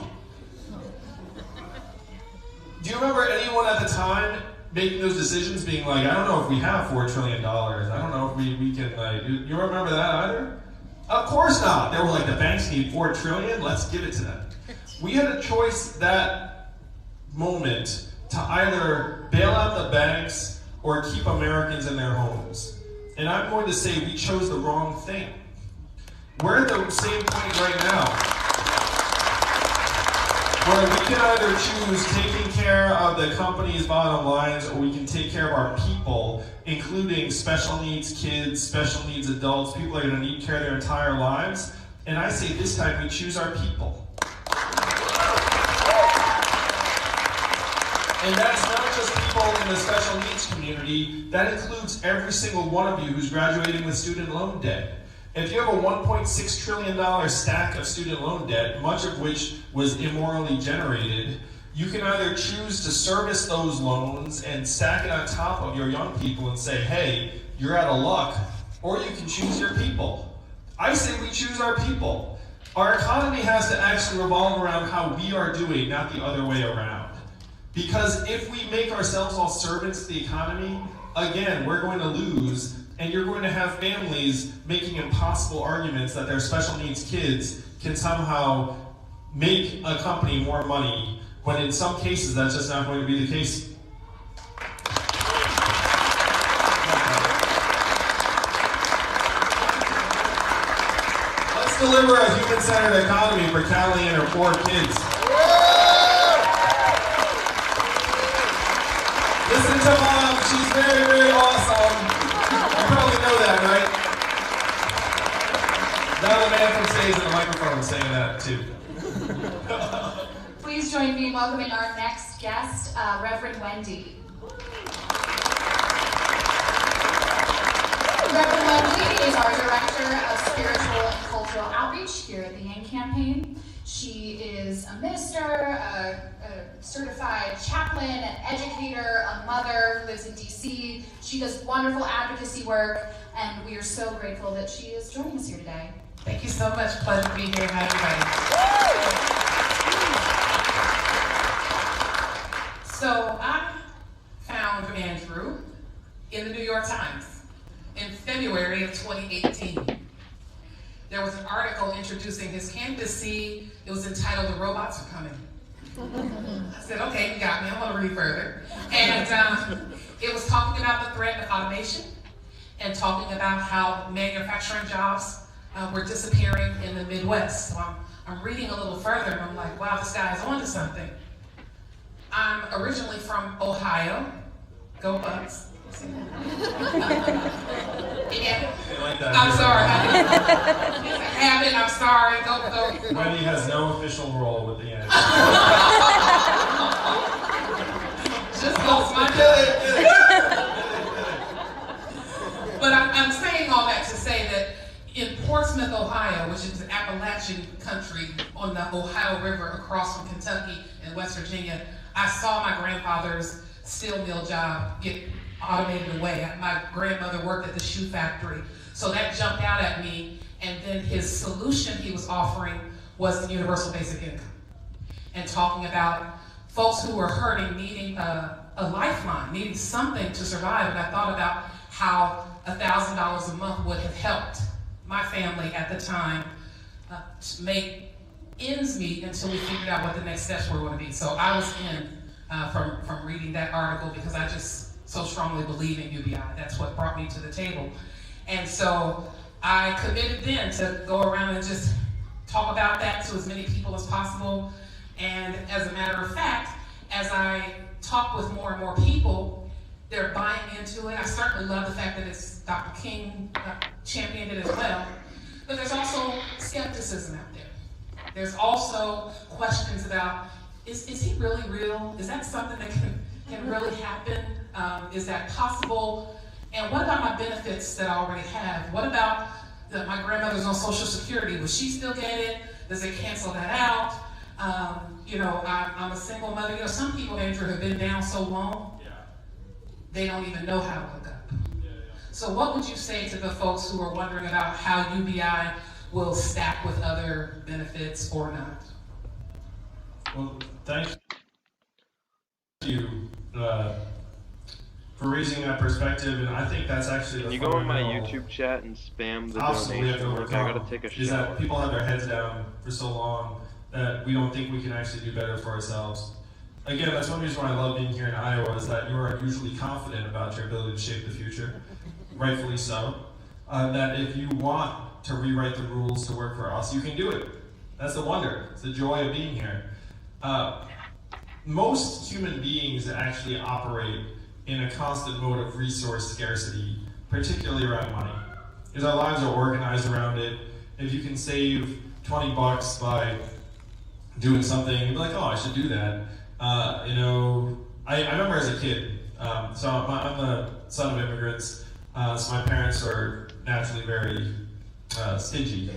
Do you remember anyone at the time making those decisions being like, I don't know if we have $4 trillion, I don't know if we can, like, you remember that either? Of course not. They were like, the banks need $4 trillion, let's give it to them. We had a choice that moment to either bail out the banks or keep Americans in their homes. And I'm going to say we chose the wrong thing. We're at the same point right now, where we can either choose taking care of the company's bottom lines, or we can take care of our people, including special needs kids, special needs adults, people that are going to need care their entire lives. And I say this time we choose our people. And that's not just people in the special needs community, that includes every single one of you who's graduating with student loan debt. If you have a $1.6 trillion stack of student loan debt, much of which was immorally generated, you can either choose to service those loans and stack it on top of your young people and say, hey, you're out of luck, or you can choose your people. I say we choose our people. Our economy has to actually revolve around how we are doing, not the other way around. Because if we make ourselves all servants to the economy, again, we're going to lose. And you're going to have families making impossible arguments that their special needs kids can somehow make a company more money, when in some cases that's just not going to be the case. Let's deliver a human-centered economy for Callie and her 4 kids. Listen to Mom, she's very, very awesome. You probably know that, right? Now the man from stage and the microphone saying that too. Please join me in welcoming our next guest, Reverend Wendy. Reverend Wendy is our Director of Spiritual and Cultural Outreach here at the Yang Campaign. She is a minister, a certified chaplain, an educator, a mother, lives in DC. She does wonderful advocacy work, and we are so grateful that she is joining us here today. Thank you so much. Pleasure to be here. Hi, everybody. So I found Andrew in the New York Times in February of 2018. There was an article introducing his candidacy. It was entitled, "The Robots Are Coming." I said, okay, you got me. I want to read further. And it was talking about the threat of automation and talking about how manufacturing jobs were disappearing in the Midwest. So I'm reading a little further, and I'm like, wow, this guy is onto something. I'm originally from Ohio. Go Bucks. I'm sorry. I'm sorry. Go. Wendy has no official role with the end. Just lost my But I'm saying all that to say that in Portsmouth, Ohio, which is Appalachian country on the Ohio River across from Kentucky and West Virginia, I saw my grandfather's steel mill job get automated away. My grandmother worked at the shoe factory. So that jumped out at me. And then his solution he was offering was the universal basic income. And talking about folks who were hurting, needing a lifeline, needing something to survive. And I thought about how $1,000 a month would have helped my family at the time to make ends meet until we figured out what the next steps were going to be. So I was in from reading that article because I just so strongly believe in UBI. That's what brought me to the table. And so I committed then to go around and just talk about that to as many people as possible. And as a matter of fact, as I talk with more and more people, they're buying into it. I certainly love the fact that it's Dr. King championed it as well. But there's also skepticism out there. There's also questions about, is he really real? Is that something that can really happen? Is that possible? And what about my benefits that I already have? What about My grandmother's on Social Security. Will she still get it? Does it cancel that out? I'm a single mother. Some people, Andrew, have been down so long, they don't even know how to hook up. So what would you say to the folks who are wondering about how UBI will stack with other benefits or not? Well, thank you for raising that perspective, and I think that's actually Can the you go in my fundamental YouTube chat and spam the obstacle we have to donation link? I overcome. gotta take a Is shower. that people have their heads down for so long that we don't think we can actually do better for ourselves. Again, that's one reason why I love being here in Iowa, is that you are usually confident about your ability to shape the future, rightfully so. That if you want to rewrite the rules to work for us, you can do it. That's the wonder, it's the joy of being here. Most human beings actually operate in a constant mode of resource scarcity, particularly around money. Because our lives are organized around it. If you can save 20 bucks by doing something, you'd be like, oh, I should do that. I remember as a kid, so I'm the son of immigrants, so my parents are naturally very stingy.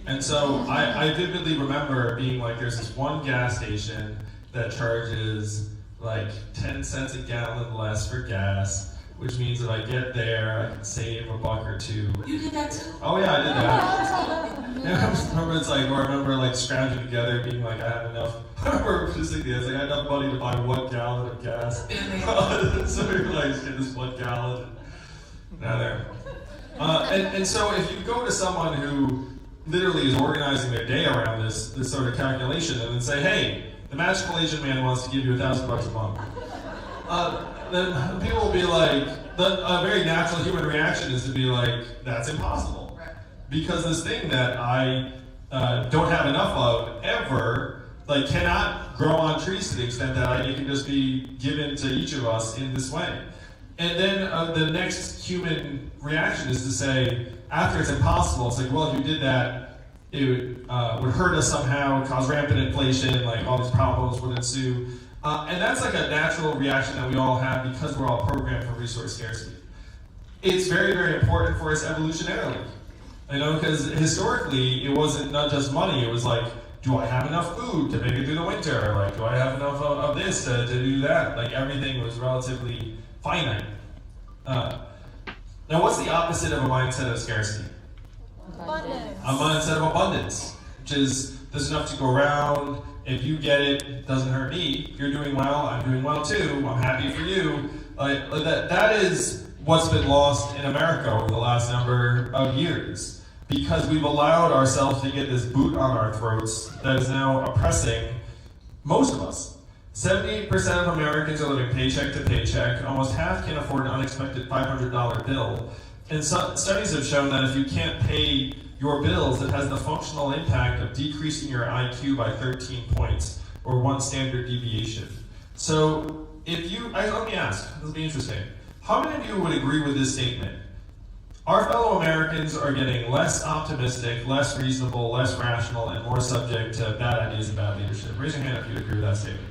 And so I vividly remember being like, there's this one gas station that charges like 10 cents a gallon less for gas, which means if I get there, I can save a buck or two. You did that too? Oh yeah, I did that. I remember like scrounging together, being like, I have enough. I remember just thinking, I was like, I have enough money to buy 1 gallon of gas. So you're like, get this 1 gallon. Now there. And so if you go to someone who literally is organizing their day around this sort of calculation, and then say, hey, the magical Asian man wants to give you $1,000 a month. Then people will be like, a very natural human reaction is to be like, that's impossible. Because this thing that I don't have enough of ever, like, cannot grow on trees to the extent that it can just be given to each of us in this way. And then the next human reaction is to say, after it's impossible, it's like, well, if you did that, it would hurt us somehow, cause rampant inflation, like all these problems would ensue. And that's like a natural reaction that we all have because we're all programmed for resource scarcity. It's very, very important for us evolutionarily. Because historically, it wasn't not just money, it was like, do I have enough food to make it through the winter? Like, do I have enough of this to do that? Like, everything was relatively finite. Now, what's the opposite of a mindset of scarcity? Abundance. A mindset of abundance, which is there's enough to go around. If you get it, it doesn't hurt me. You're doing well, I'm doing well too. I'm happy for you. That is what's been lost in America over the last number of years, because we've allowed ourselves to get this boot on our throats that is now oppressing most of us. 78% of Americans are living paycheck to paycheck. Almost half can afford an unexpected $500 bill. And studies have shown that if you can't pay your bills, it has the functional impact of decreasing your IQ by 13 points, or 1 standard deviation. So let me ask, this will be interesting. How many of you would agree with this statement? Our fellow Americans are getting less optimistic, less reasonable, less rational, and more subject to bad ideas and bad leadership. Raise your hand if you agree with that statement.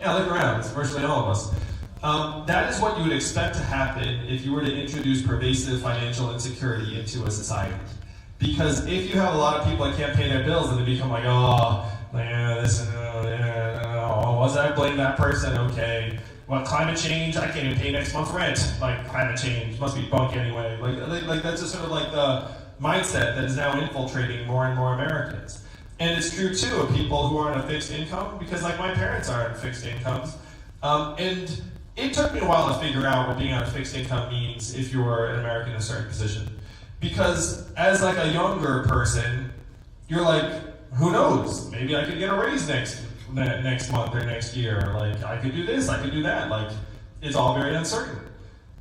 Yeah, look around, it's virtually all of us. That is what you would expect to happen if you were to introduce pervasive financial insecurity into a society. Because if you have a lot of people that can't pay their bills, then they become like, oh, I blame that person, okay. Well, climate change, I can't even pay next month's rent. Like, climate change must be bunk anyway. Like that's just sort of like the mindset that is now infiltrating more and more Americans. And it's true, too, of people who are on a fixed income, because, like, my parents are on fixed incomes. And it took me a while to figure out what being on a fixed income means if you're an American in a certain position. Because as, like, a younger person, you're like, who knows? Maybe I could get a raise next month or next year. Like, I could do this, I could do that. Like, it's all very uncertain.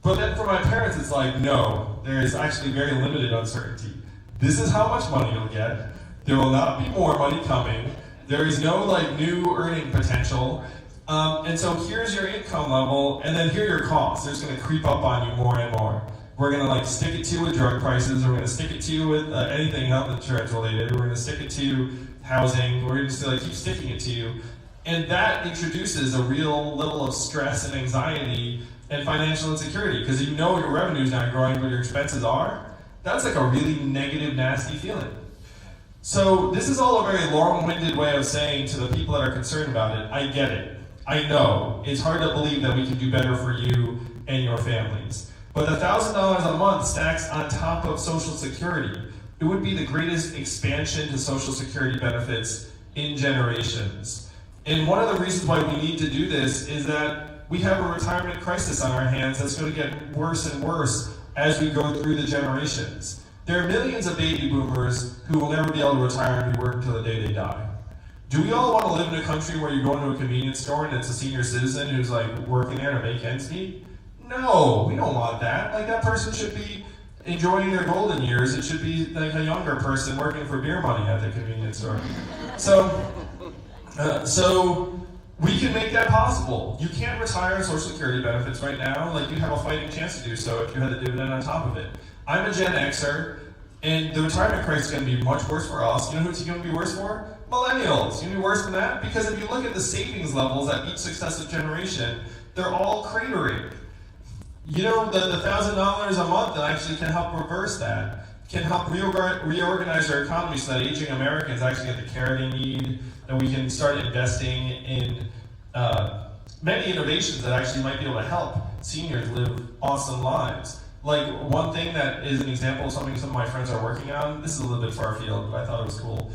But then for my parents, it's like, no, there is actually very limited uncertainty. This is how much money you'll get. There will not be more money coming. There is no new earning potential. And so here's your income level, and then here are your costs. They're just going to creep up on you more and more. We're going to stick it to you with drug prices. We're going to stick it to you with anything health insurance related. We're going to stick it to you housing. We're going to keep sticking it to you. And that introduces a real level of stress and anxiety and financial insecurity, because you know your revenue is not growing, but your expenses are. That's like a really negative, nasty feeling. So this is all a very long-winded way of saying to the people that are concerned about it, I get it. I know. It's hard to believe that we can do better for you and your families. But $1,000 a month stacks on top of Social Security. It would be the greatest expansion to Social Security benefits in generations. And one of the reasons why we need to do this is that we have a retirement crisis on our hands that's going to get worse and worse as we go through the generations. There are millions of baby boomers who will never be able to retire and be working until the day they die. Do we all want to live in a country where you go into a convenience store and it's a senior citizen who's like working there to make ends meet? No, we don't want that. Like, that person should be enjoying their golden years. It should be like a younger person working for beer money at the convenience store. So we can make that possible. You can't retire Social Security benefits right now. Like, you have a fighting chance to do so if you had the dividend on top of it. I'm a Gen Xer, and the retirement crisis is going to be much worse for us. You know who it's going to be worse for? Millennials. It's going to be worse than that, because if you look at the savings levels at each successive generation, they're all cratering. You know, the $1,000 a month that actually can help reverse that, can help reorganize our economy so that aging Americans actually get the care they need, and we can start investing in many innovations that actually might be able to help seniors live awesome lives. Like, one thing that is an example of something some of my friends are working on, this is a little bit far afield, but I thought it was cool,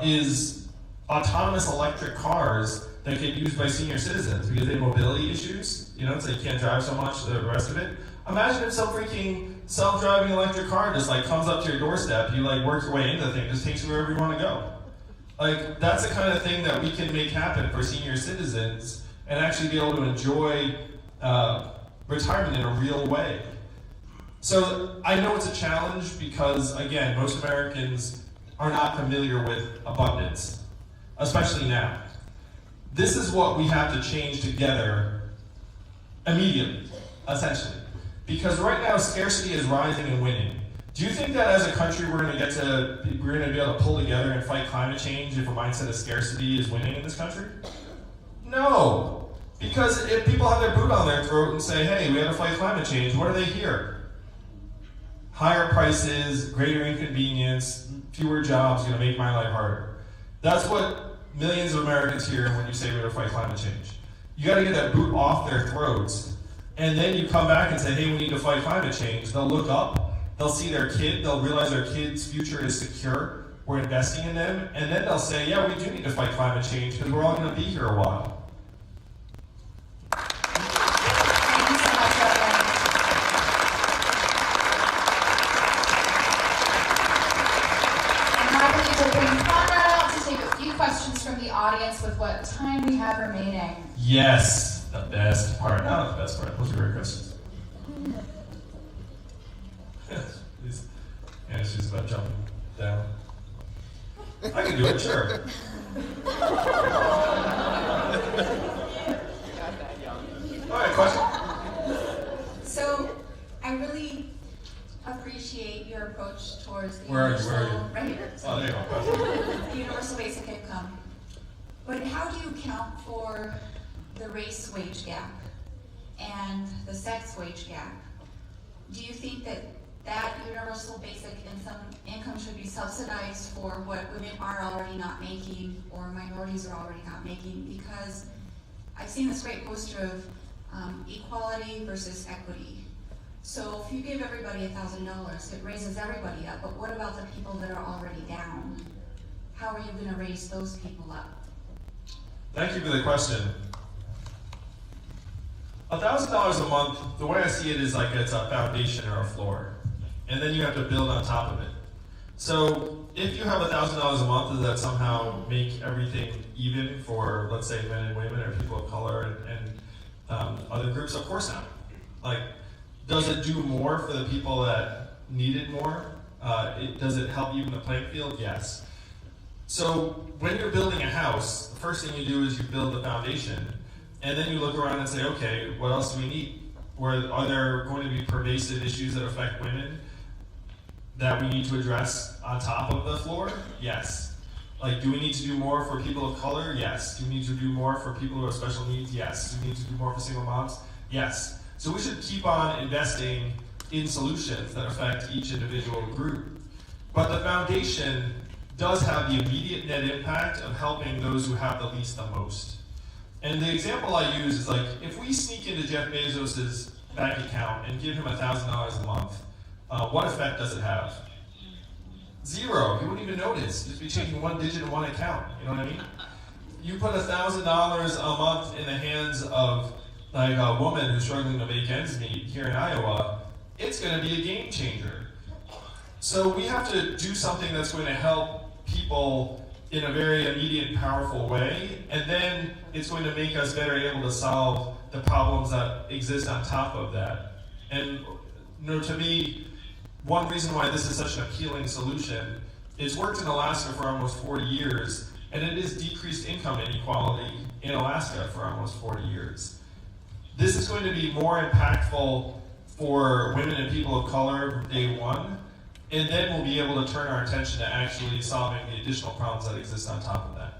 is autonomous electric cars that get used by senior citizens because they have mobility issues, you know, so they can't drive so much, the rest of it. Imagine if some freaking self-driving electric car just like comes up to your doorstep, you like work your way into the thing, just takes you wherever you want to go. Like, that's the kind of thing that we can make happen for senior citizens and actually be able to enjoy retirement in a real way. So I know it's a challenge because, again, most Americans are not familiar with abundance, especially now. This is what we have to change together immediately, essentially. Because right now, scarcity is rising and winning. Do you think that as a country we're going to be able to pull together and fight climate change if a mindset of scarcity is winning in this country? No. Because if people have their boot on their throat and say, hey, we have to fight climate change, what do they hear? Higher prices, greater inconvenience, fewer jobs, going to make my life harder. That's what millions of Americans hear when you say we're going to fight climate change. You got to get that boot off their throats, and then you come back and say, hey, we need to fight climate change. They'll look up, they'll see their kid, they'll realize their kid's future is secure, we're investing in them, and then they'll say, yeah, we do need to fight climate change because we're all going to be here a while. Audience with what time we have remaining. Yes, the best part. Not the best part. Those are great questions. Yeah, she's about jumping down. I can do it, sure. All right, question? So, I really appreciate your approach towards the Where are you? right here. Oh, there you go. The universal basic income. But how do you account for the race wage gap and the sex wage gap? Do you think that that universal basic income should be subsidized for what women are already not making or minorities are already not making? Because I've seen this great poster of equality versus equity. So if you give everybody $1,000, it raises everybody up, but what about the people that are already down? How are you going to raise those people up? Thank you for the question. $1,000 a month, the way I see it is like it's a foundation or a floor. And then you have to build on top of it. So if you have $1,000 a month, does that somehow make everything even for, let's say, men and women or people of color and other groups? Of course not. Like, does it do more for the people that need it more? Does it help even the playing field? Yes. So when you're building a house, the first thing you do is you build the foundation, and then you look around and say, okay, what else do we need? Are there going to be pervasive issues that affect women that we need to address on top of the floor? Yes. Like, do we need to do more for people of color? Yes. Do we need to do more for people who have special needs? Yes. Do we need to do more for single moms? Yes. So we should keep on investing in solutions that affect each individual group. But the foundation does have the immediate net impact of helping those who have the least the most. And the example I use is like, if we sneak into Jeff Bezos's bank account and give him $1,000 a month, what effect does it have? Zero. You wouldn't even notice. Just be changing one digit in one account. You know what I mean? You put $1,000 a month in the hands of like a woman who's struggling to make ends meet here in Iowa, it's going to be a game changer. So we have to do something that's going to help people in a very immediate and powerful way, and then it's going to make us better able to solve the problems that exist on top of that. And to me, one reason why this is such an appealing solution, it's worked in Alaska for almost 40 years, and it has decreased income inequality in Alaska for almost 40 years. This is going to be more impactful for women and people of color from day one, and then we'll be able to turn our attention to actually solving the additional problems that exist on top of that.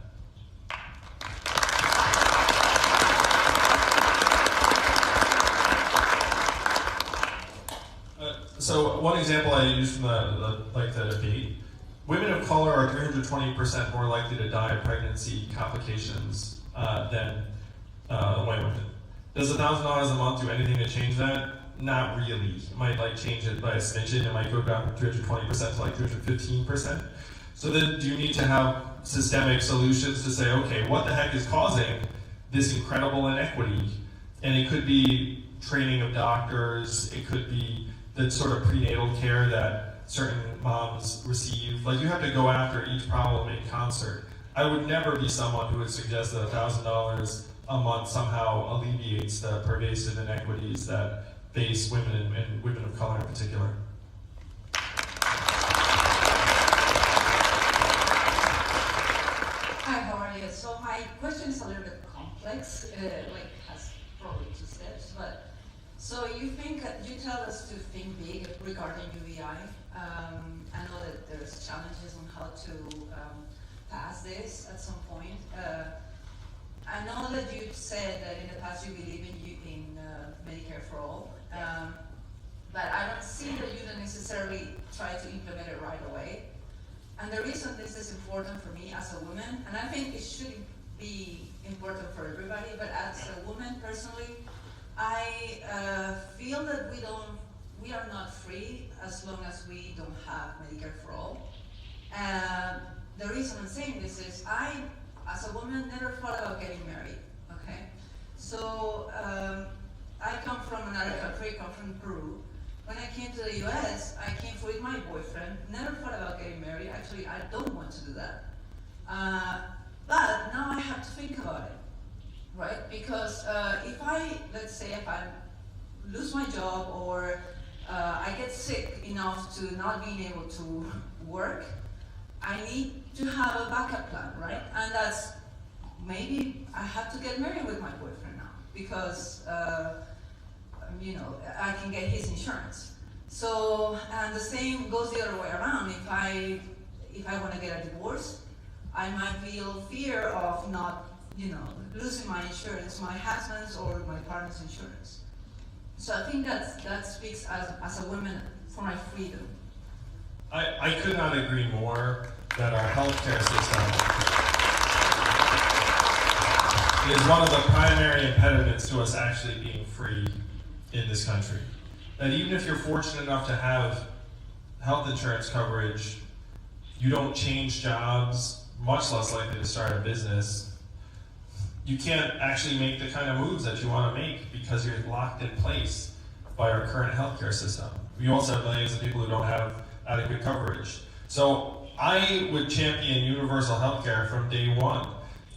So one example I use from the debate, women of color are 320% more likely to die of pregnancy complications than white women. Does $1,000 a month do anything to change that? Not really. It might change it by a smidgen. It might go down from 320% to 315%. So then do you need to have systemic solutions to say, okay, what the heck is causing this incredible inequity? And it could be training of doctors. It could be the sort of prenatal care that certain moms receive. You have to go after each problem in concert. I would never be someone who would suggest that $1,000 a month somehow alleviates the pervasive inequities that face women and women of color in particular. Hi, how are you? So my question is a little bit complex, has probably 2 steps, but so you tell us to think big regarding UBI. I know that there's challenges on how to pass this at some point. I know that you said that in the past you believe in Medicare for all, but I don't see that you don't necessarily try to implement it right away. And the reason this is important for me as a woman, and I think it should be important for everybody, but as a woman personally, I feel that we are not free as long as we don't have Medicare for all. The reason I'm saying this is I, as a woman, never thought about getting married, okay? So I come from another country, I come from Peru. When I came to the US, I came with my boyfriend, never thought about getting married. Actually, I don't want to do that. But now I have to think about it, right? Because let's say if I lose my job or I get sick enough to not being able to work, I need to have a backup plan, right? And that's, maybe I have to get married with my boyfriend now because, I can get his insurance. So, and the same goes the other way around. If I want to get a divorce, I might feel fear of not, losing my insurance, my husband's or my partner's insurance. So I think that speaks as a woman for my freedom. I could not agree more that our healthcare system is one of the primary impediments to us actually being free in this country. That even if you're fortunate enough to have health insurance coverage, you don't change jobs, much less likely to start a business. You can't actually make the kind of moves that you want to make because you're locked in place by our current healthcare system. We also have millions of people who don't have adequate coverage. So I would champion universal healthcare from day one.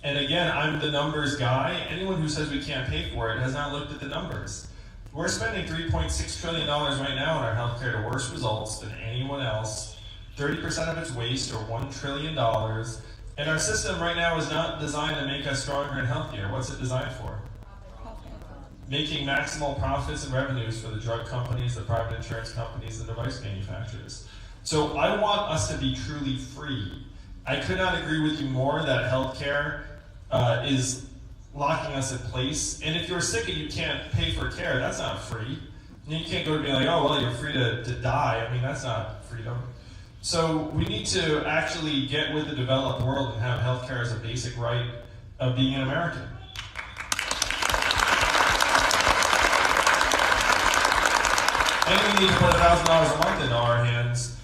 And again, I'm the numbers guy. Anyone who says we can't pay for it has not looked at the numbers. We're spending $3.6 trillion right now on our healthcare to worse results than anyone else. 30% of its waste, or $1 trillion. And our system right now is not designed to make us stronger and healthier. What's it designed for? Making maximal profits and revenues for the drug companies, the private insurance companies, the device manufacturers. So I want us to be truly free. I could not agree with you more that healthcare is locking us in place. And if you're sick and you can't pay for care, that's not free. You can't go to being like, oh, well, you're free to die. I mean, that's not freedom. So we need to actually get with the developed world and have healthcare as a basic right of being an American. And we need to put $1,000 a month into our hands,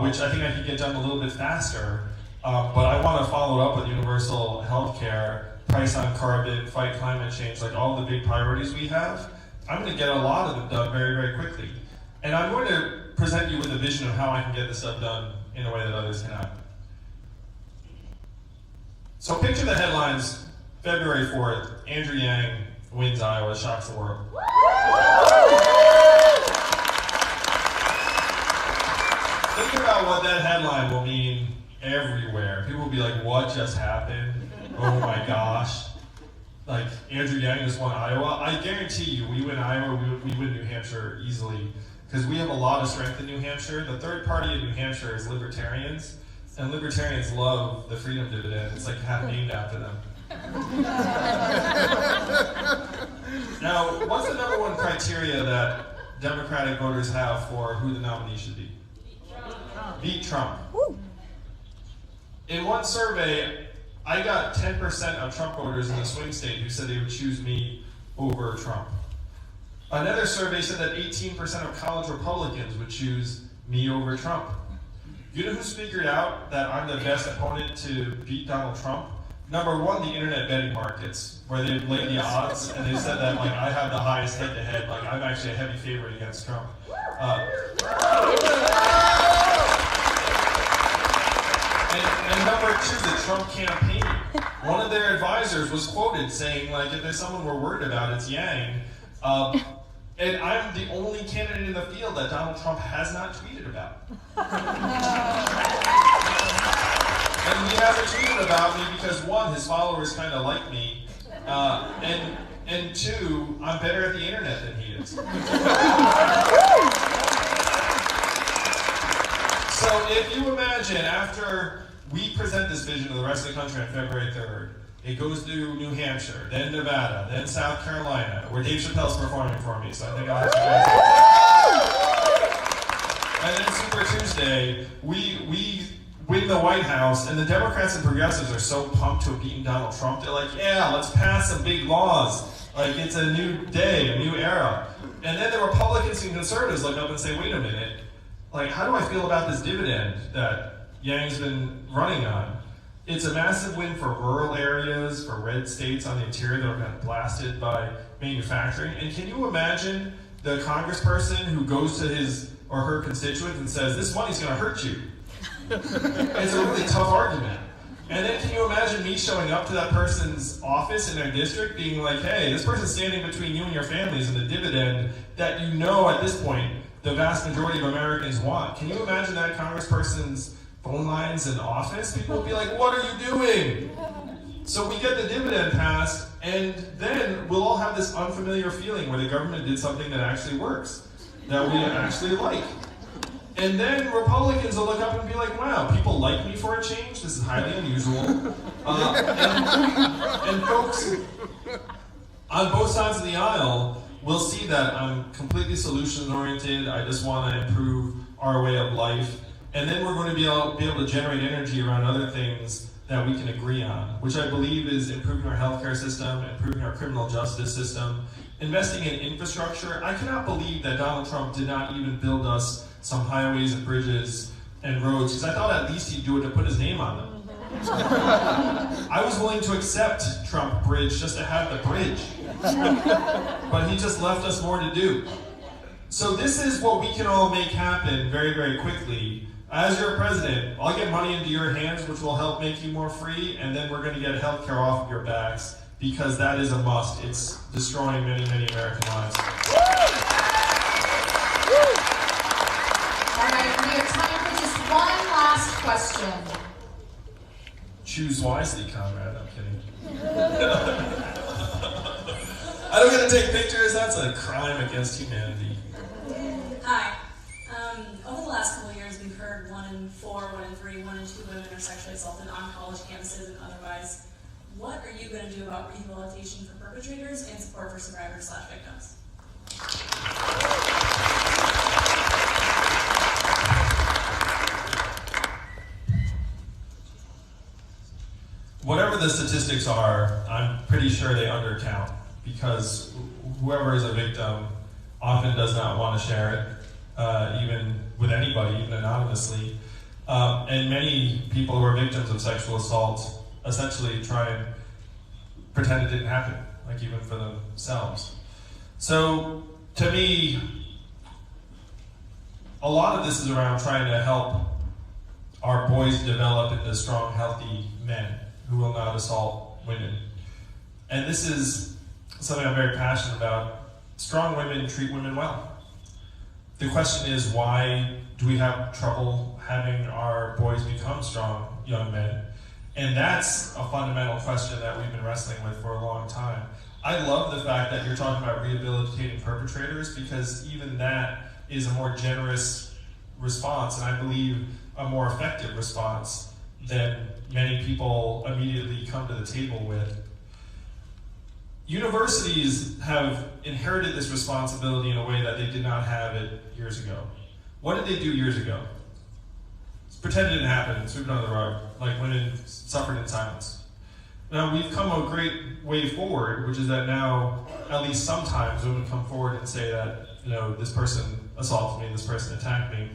which I think I could get done a little bit faster. But I want to follow it up with universal health care, price on carbon, fight climate change, like all the big priorities we have. I'm going to get a lot of them done very, very quickly. And I'm going to present you with a vision of how I can get this stuff done in a way that others cannot. So picture the headlines, February 4th, Andrew Yang wins Iowa, shocks the world. Think about what that headline will mean everywhere. People will be like, what just happened? Oh my gosh. Like, Andrew Yang just won Iowa. I guarantee you, we win Iowa, we win New Hampshire easily. Because we have a lot of strength in New Hampshire. The third party in New Hampshire is libertarians. And libertarians love the freedom dividend. It's like half named after them. Now, what's the number one criteria that Democratic voters have for who the nominee should be? Beat Trump. In one survey, I got 10% of Trump voters in the swing state who said they would choose me over Trump. Another survey said that 18% of college Republicans would choose me over Trump. You know who's figured out that I'm the best opponent to beat Donald Trump? Number one, the internet betting markets, where they've laid the odds and they've said that like I have the highest head-to-head, like I'm actually a heavy favorite against Trump. And number two, the Trump campaign. One of their advisors was quoted saying, like, if there's someone we're worried about, it's Yang. And I'm the only candidate in the field that Donald Trump has not tweeted about. And he hasn't tweeted about me because one, his followers kind of like me, and two, I'm better at the internet than he is. So if you imagine after we present this vision to the rest of the country on February 3rd, it goes through New Hampshire, then Nevada, then South Carolina, where Dave Chappelle's performing for me, so I think I'll have to go. And then Super Tuesday, we win the White House, and the Democrats and progressives are so pumped to have beaten Donald Trump. They're like, yeah, let's pass some big laws. Like, it's a new day, a new era. And then the Republicans and conservatives look up and say, wait a minute, like, how do I feel about this dividend that Yang's been running on? It's a massive win for rural areas, for red states on the interior that have been blasted by manufacturing. And can you imagine the congressperson who goes to his or her constituents and says, this money's gonna hurt you? It's a really tough argument. And then can you imagine me showing up to that person's office in their district being like, hey, this person's standing between you and your families and the dividend that you know at this point the vast majority of Americans want. Can you imagine that congressperson's phone lines in office? People will be like, what are you doing? So we get the dividend passed, and then we'll all have this unfamiliar feeling where the government did something that actually works, that we actually like. And then Republicans will look up and be like, wow, people like me for a change? This is highly unusual. And folks on both sides of the aisle will see that I'm completely solution-oriented. I just want to improve our way of life. And then we're going to be able to generate energy around other things that we can agree on, which I believe is improving our healthcare system, improving our criminal justice system, investing in infrastructure. I cannot believe that Donald Trump did not even build us some highways and bridges and roads, because I thought at least he'd do it to put his name on them. I was willing to accept Trump Bridge just to have the bridge, but he just left us more to do. So this is what we can all make happen very, very quickly. As your president, I'll get money into your hands, which will help make you more free, and then we're going to get healthcare off of your backs, because that is a must. It's destroying many, many American lives. All right, we have time for just one last question. Choose wisely, comrade. I'm kidding. I don't get to take pictures. That's a crime against humanity. Hi. Over the last couple of years, we've heard 1 in 4, 1 in 3, 1 in 2 women are sexually assaulted on college campuses and otherwise. What are you going to do about rehabilitation for perpetrators and support for survivors/victims? the statistics are, I'm pretty sure they undercount, because whoever is a victim often does not want to share it, even with anybody, even anonymously. And many people who are victims of sexual assault essentially try and pretend it didn't happen, like even for themselves. So to me, a lot of this is around trying to help our boys develop into strong, healthy men who will not assault women. And this is something I'm very passionate about. Strong women treat women well. The question is, why do we have trouble having our boys become strong young men? And that's a fundamental question that we've been wrestling with for a long time. I love the fact that you're talking about rehabilitating perpetrators, because even that is a more generous response, and I believe a more effective response than many people immediately come to the table with. Universities have inherited this responsibility in a way that they did not have it years ago. What did they do years ago? Just pretend it didn't happen, sweep it under the rug, like women suffered in silence. Now we've come a great way forward, which is that now, at least sometimes, women come forward and say that, you know, this person assaulted me, this person attacked me.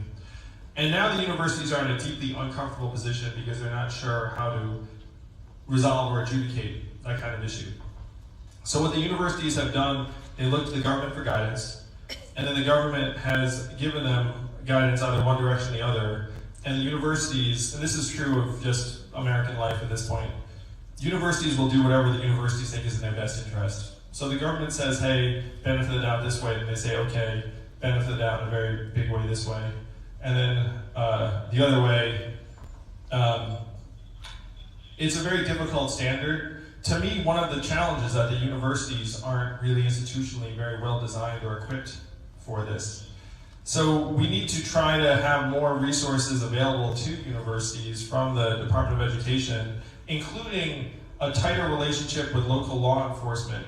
And now the universities are in a deeply uncomfortable position because they're not sure how to resolve or adjudicate that kind of issue. So what the universities have done, they look to the government for guidance, and then the government has given them guidance either one direction or the other. And the universities, and this is true of just American life at this point, universities will do whatever the universities think is in their best interest. So the government says, hey, benefit of the doubt this way, and they say, okay, benefit of the doubt in a very big way this way. And then the other way, it's a very difficult standard. To me, one of the challenges that the universities aren't really institutionally very well designed or equipped for this. So we need to try to have more resources available to universities from the Department of Education, including a tighter relationship with local law enforcement,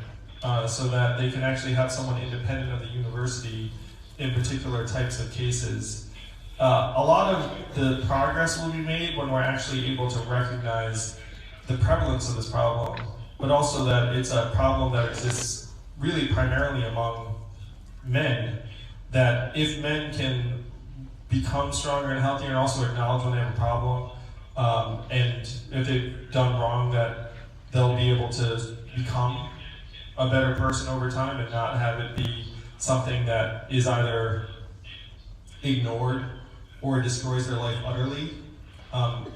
so that they can actually have someone independent of the university in particular types of cases. A lot of the progress will be made when we're actually able to recognize the prevalence of this problem, but also that it's a problem that exists really primarily among men, that if men can become stronger and healthier and also acknowledge when they have a problem, and if they've done wrong, that they'll be able to become a better person over time and not have it be something that is either ignored or destroys their life utterly.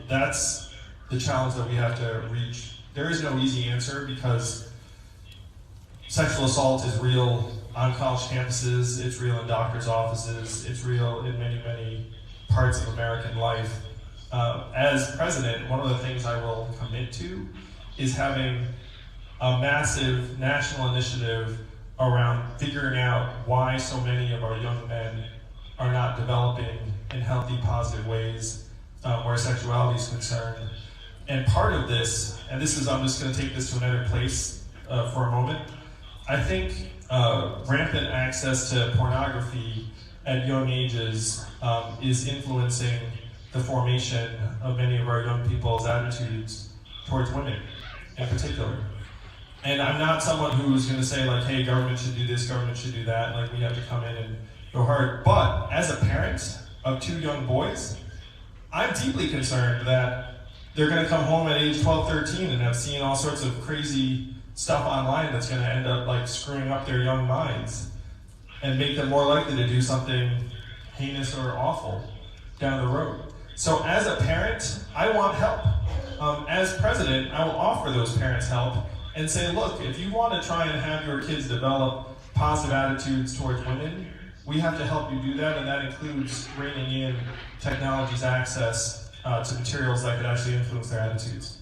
That's the challenge that we have to reach. There is no easy answer, because sexual assault is real on college campuses, it's real in doctors' offices, it's real in many, many parts of American life. As president, one of the things I will commit to is having a massive national initiative around figuring out why so many of our young men are not developing in healthy, positive ways where sexuality is concerned. And part of this, and this is, I'm just going to take this to another place for a moment, I think rampant access to pornography at young ages is influencing the formation of many of our young people's attitudes towards women in particular. And I'm not someone who's going to say, like, hey, government should do this, government should do that, like we have to come in and go hard. But as a parent of 2 young boys, I'm deeply concerned that they're going to come home at age 12, 13 and have seen all sorts of crazy stuff online that's going to end up like screwing up their young minds and make them more likely to do something heinous or awful down the road. So as a parent, I want help. As president, I will offer those parents help and say, look, if you want to try and have your kids develop positive attitudes towards women, we have to help you do that, and that includes reining in technology's access to materials that could actually influence their attitudes.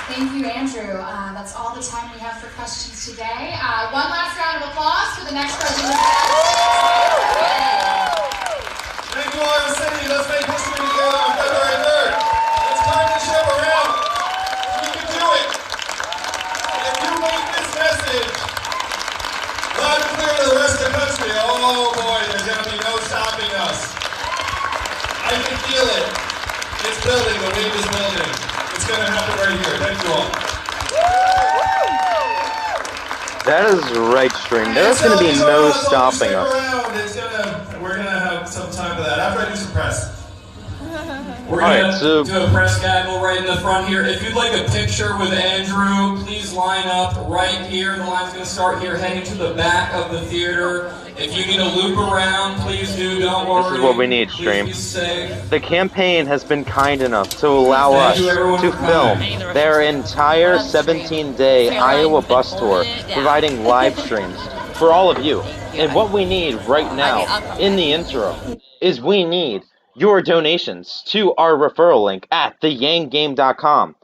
Thank you, Andrew. That's all the time we have for questions today. One last round of applause for the next president. Thank you all for sitting. Let's make history together on February 3rd. Let's turn the ship around. We can do it. And if you make this message loud and clear to the rest leave this building. It's going to happen right here. Thank you all. That is right, Stream. There's going to be no stopping us. We're going to have some time for that after I do some press. We're going to do a press gaggle right in the front here. If you'd like a picture with Andrew, please line up right here. The line's going to start here, heading to the back of the theater. If you need to loop around, please do. Don't worry. This is what we need, Stream. The campaign has been kind enough to allow us to film their entire 17-day Iowa bus tour, providing live streams for all of you. And what we need right now, in the interim, is we need your donations to our referral link at theyanggame.com.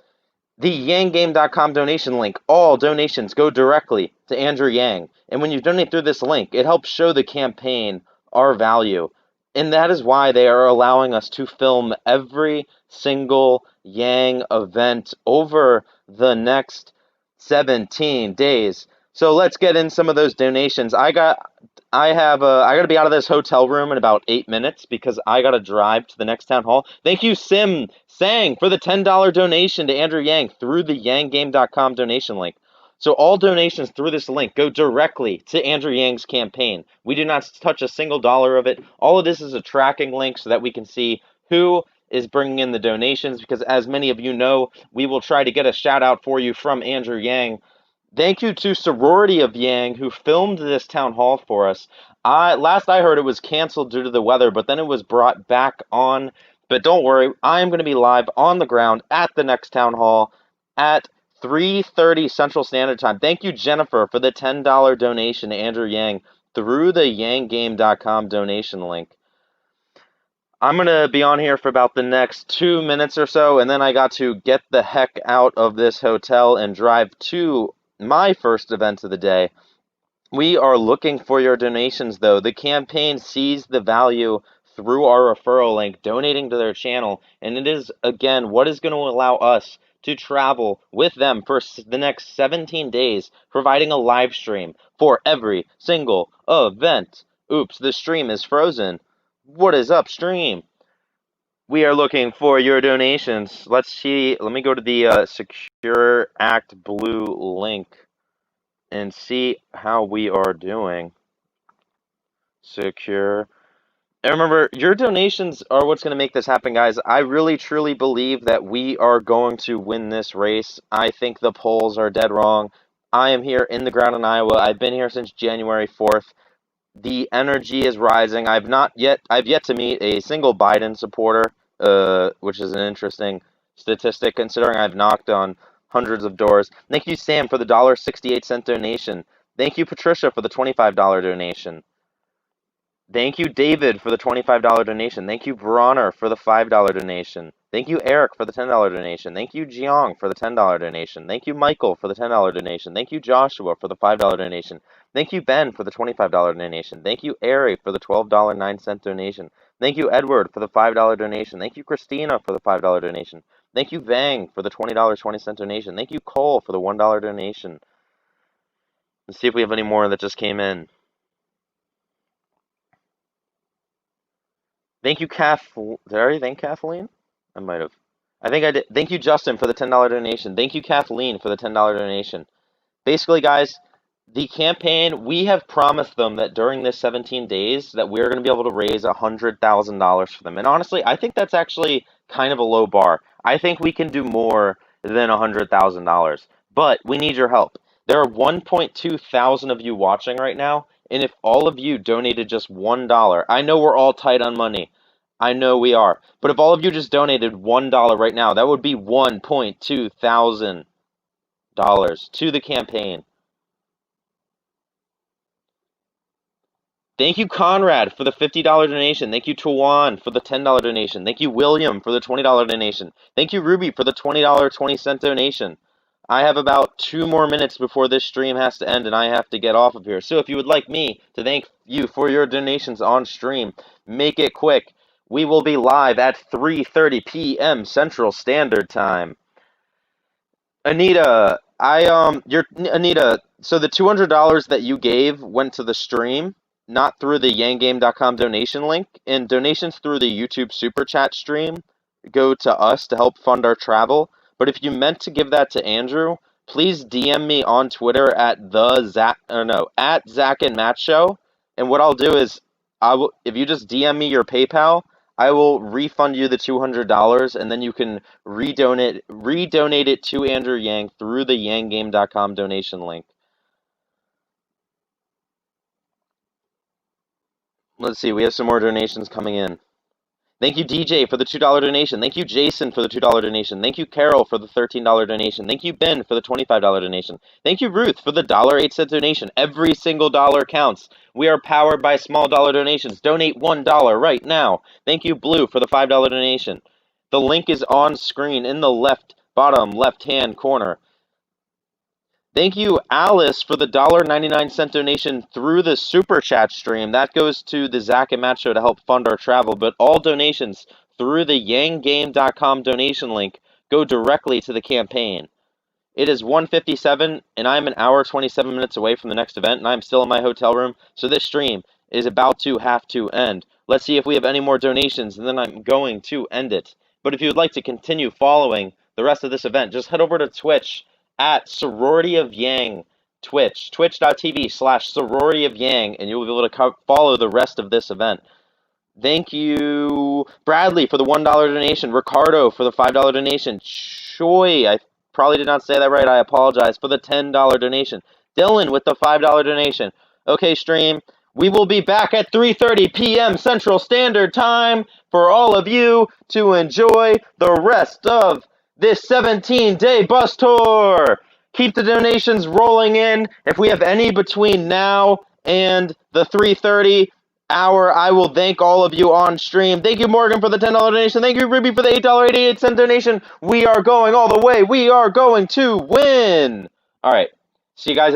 The yanggame.com donation link, all donations go directly to Andrew Yang. And when you donate through this link, it helps show the campaign our value. And that is why they are allowing us to film every single Yang event over the next 17 days. So let's get in some of those donations. I got to be out of this hotel room in about 8 minutes because I got to drive to the next town hall. Thank you, Sim Sang, for the $10 donation to Andrew Yang through the yanggame.com donation link. So all donations through this link go directly to Andrew Yang's campaign. We do not touch a single dollar of it. All of this is a tracking link so that we can see who is bringing in the donations, because as many of you know, we will try to get a shout out for you from Andrew Yang. Thank you to Sorority of Yang, who filmed this town hall for us. Last I heard, it was canceled due to the weather, but then it was brought back on. But don't worry, I'm going to be live on the ground at the next town hall at 3:30 Central Standard Time. Thank you, Jennifer, for the $10 donation to Andrew Yang through the yanggame.com donation link. I'm going to be on here for about the next 2 minutes or so, and then I got to get the heck out of this hotel and drive to my first event of the day. We are looking for your donations, though. The campaign sees the value through our referral link, donating to their channel, and it is, again, what is going to allow us to travel with them for the next 17 days, providing a live stream for every single event. Oops, the stream is frozen. What is upstream? We are looking for your donations. Let's see. Let me go to the Secure Act Blue link and see how we are doing. Secure. And remember, your donations are what's going to make this happen, guys. I really, truly believe that we are going to win this race. I think the polls are dead wrong. I am here in the ground in Iowa. I've been here since January 4th. The energy is rising. I've yet to meet a single Biden supporter, which is an interesting statistic considering I've knocked on hundreds of doors. Thank you, Sam, for the $1.68 donation. Thank you, Patricia, for the $25 donation. Thank you, David, for the $25 donation. Thank you, Bronner, for the $5 donation. Thank you, Eric, for the $10 donation. Thank you, Jiong, for the $10 donation. Thank you, Michael, for the $10 donation. Thank you, Joshua, for the $5 donation. Thank you, Ben, for the $25 donation. Thank you, Ari, for the $12.09 donation. Thank you, Edward, for the $5 donation. Thank you, Christina, for the $5 donation. Thank you, Vang, for the $20.20 donation. Thank you, Cole, for the $1 donation. Let's see if we have any more that just came in. Thank you, Kathleen. Did I already thank Kathleen? I might have. I think I did. Thank you, Justin, for the $10 donation. Thank you, Kathleen, for the $10 donation. Basically, guys, the campaign, we have promised them that during this 17 days that we're going to be able to raise $100,000 for them. And honestly, I think that's actually kind of a low bar. I think we can do more than $100,000. But we need your help. There are 1.2 thousand of you watching right now. And if all of you donated just $1, I know we're all tight on money. I know we are. But if all of you just donated $1 right now, that would be $1.2 thousand to the campaign. Thank you, Conrad, for the $50 donation. Thank you, Tawan, for the $10 donation. Thank you, William, for the $20 donation. Thank you, Ruby, for the $20.20 donation. I have about 2 more minutes before this stream has to end, and I have to get off of here. So if you would like me to thank you for your donations on stream, make it quick. We will be live at 3:30 p.m. Central Standard Time. Anita, Anita, so the $200 that you gave went to the stream, not through the yanggame.com donation link, and donations through the YouTube Super Chat stream go to us to help fund our travel. But if you meant to give that to Andrew, please DM me on Twitter at at Zach and Matt Show. And what I'll do is, if you just DM me your PayPal, I will refund you the $200, and then you can redonate it to Andrew Yang through the yanggame.com donation link. Let's see, we have some more donations coming in. Thank you, DJ, for the $2 donation. Thank you, Jason, for the $2 donation. Thank you, Carol, for the $13 donation. Thank you, Ben, for the $25 donation. Thank you, Ruth, for the $1.08 donation. Every single dollar counts. We are powered by small dollar donations. Donate $1 right now. Thank you, Blue, for the $5 donation. The link is on screen in the bottom left-hand corner. Thank you, Alice, for the $1.99 donation through the Super Chat stream. That goes to the Zach and Matt Show to help fund our travel, but all donations through the yanggame.com donation link go directly to the campaign. It is 1:57, and I'm an hour 27 minutes away from the next event, and I'm still in my hotel room, so this stream is about to have to end. Let's see if we have any more donations, and then I'm going to end it. But if you would like to continue following the rest of this event, just head over to Twitch at Sorority of Yang Twitch, twitch.tv/Sorority of Yang, and you will be able to follow the rest of this event. Thank you, Bradley, for the $1 donation. Ricardo for the $5 donation. Choi, I probably did not say that right. I apologize, for the $10 donation. Dylan with the $5 donation. Okay, stream. We will be back at 3:30 p.m. Central Standard Time for all of you to enjoy the rest of this 17-day bus tour. Keep the donations rolling in. If we have any between now and the 3:30 hour, I will thank all of you on stream. Thank you, Morgan, for the $10 donation. Thank you, Ruby, for the $8.88 donation. We are going all the way. We are going to win. All right. See you guys at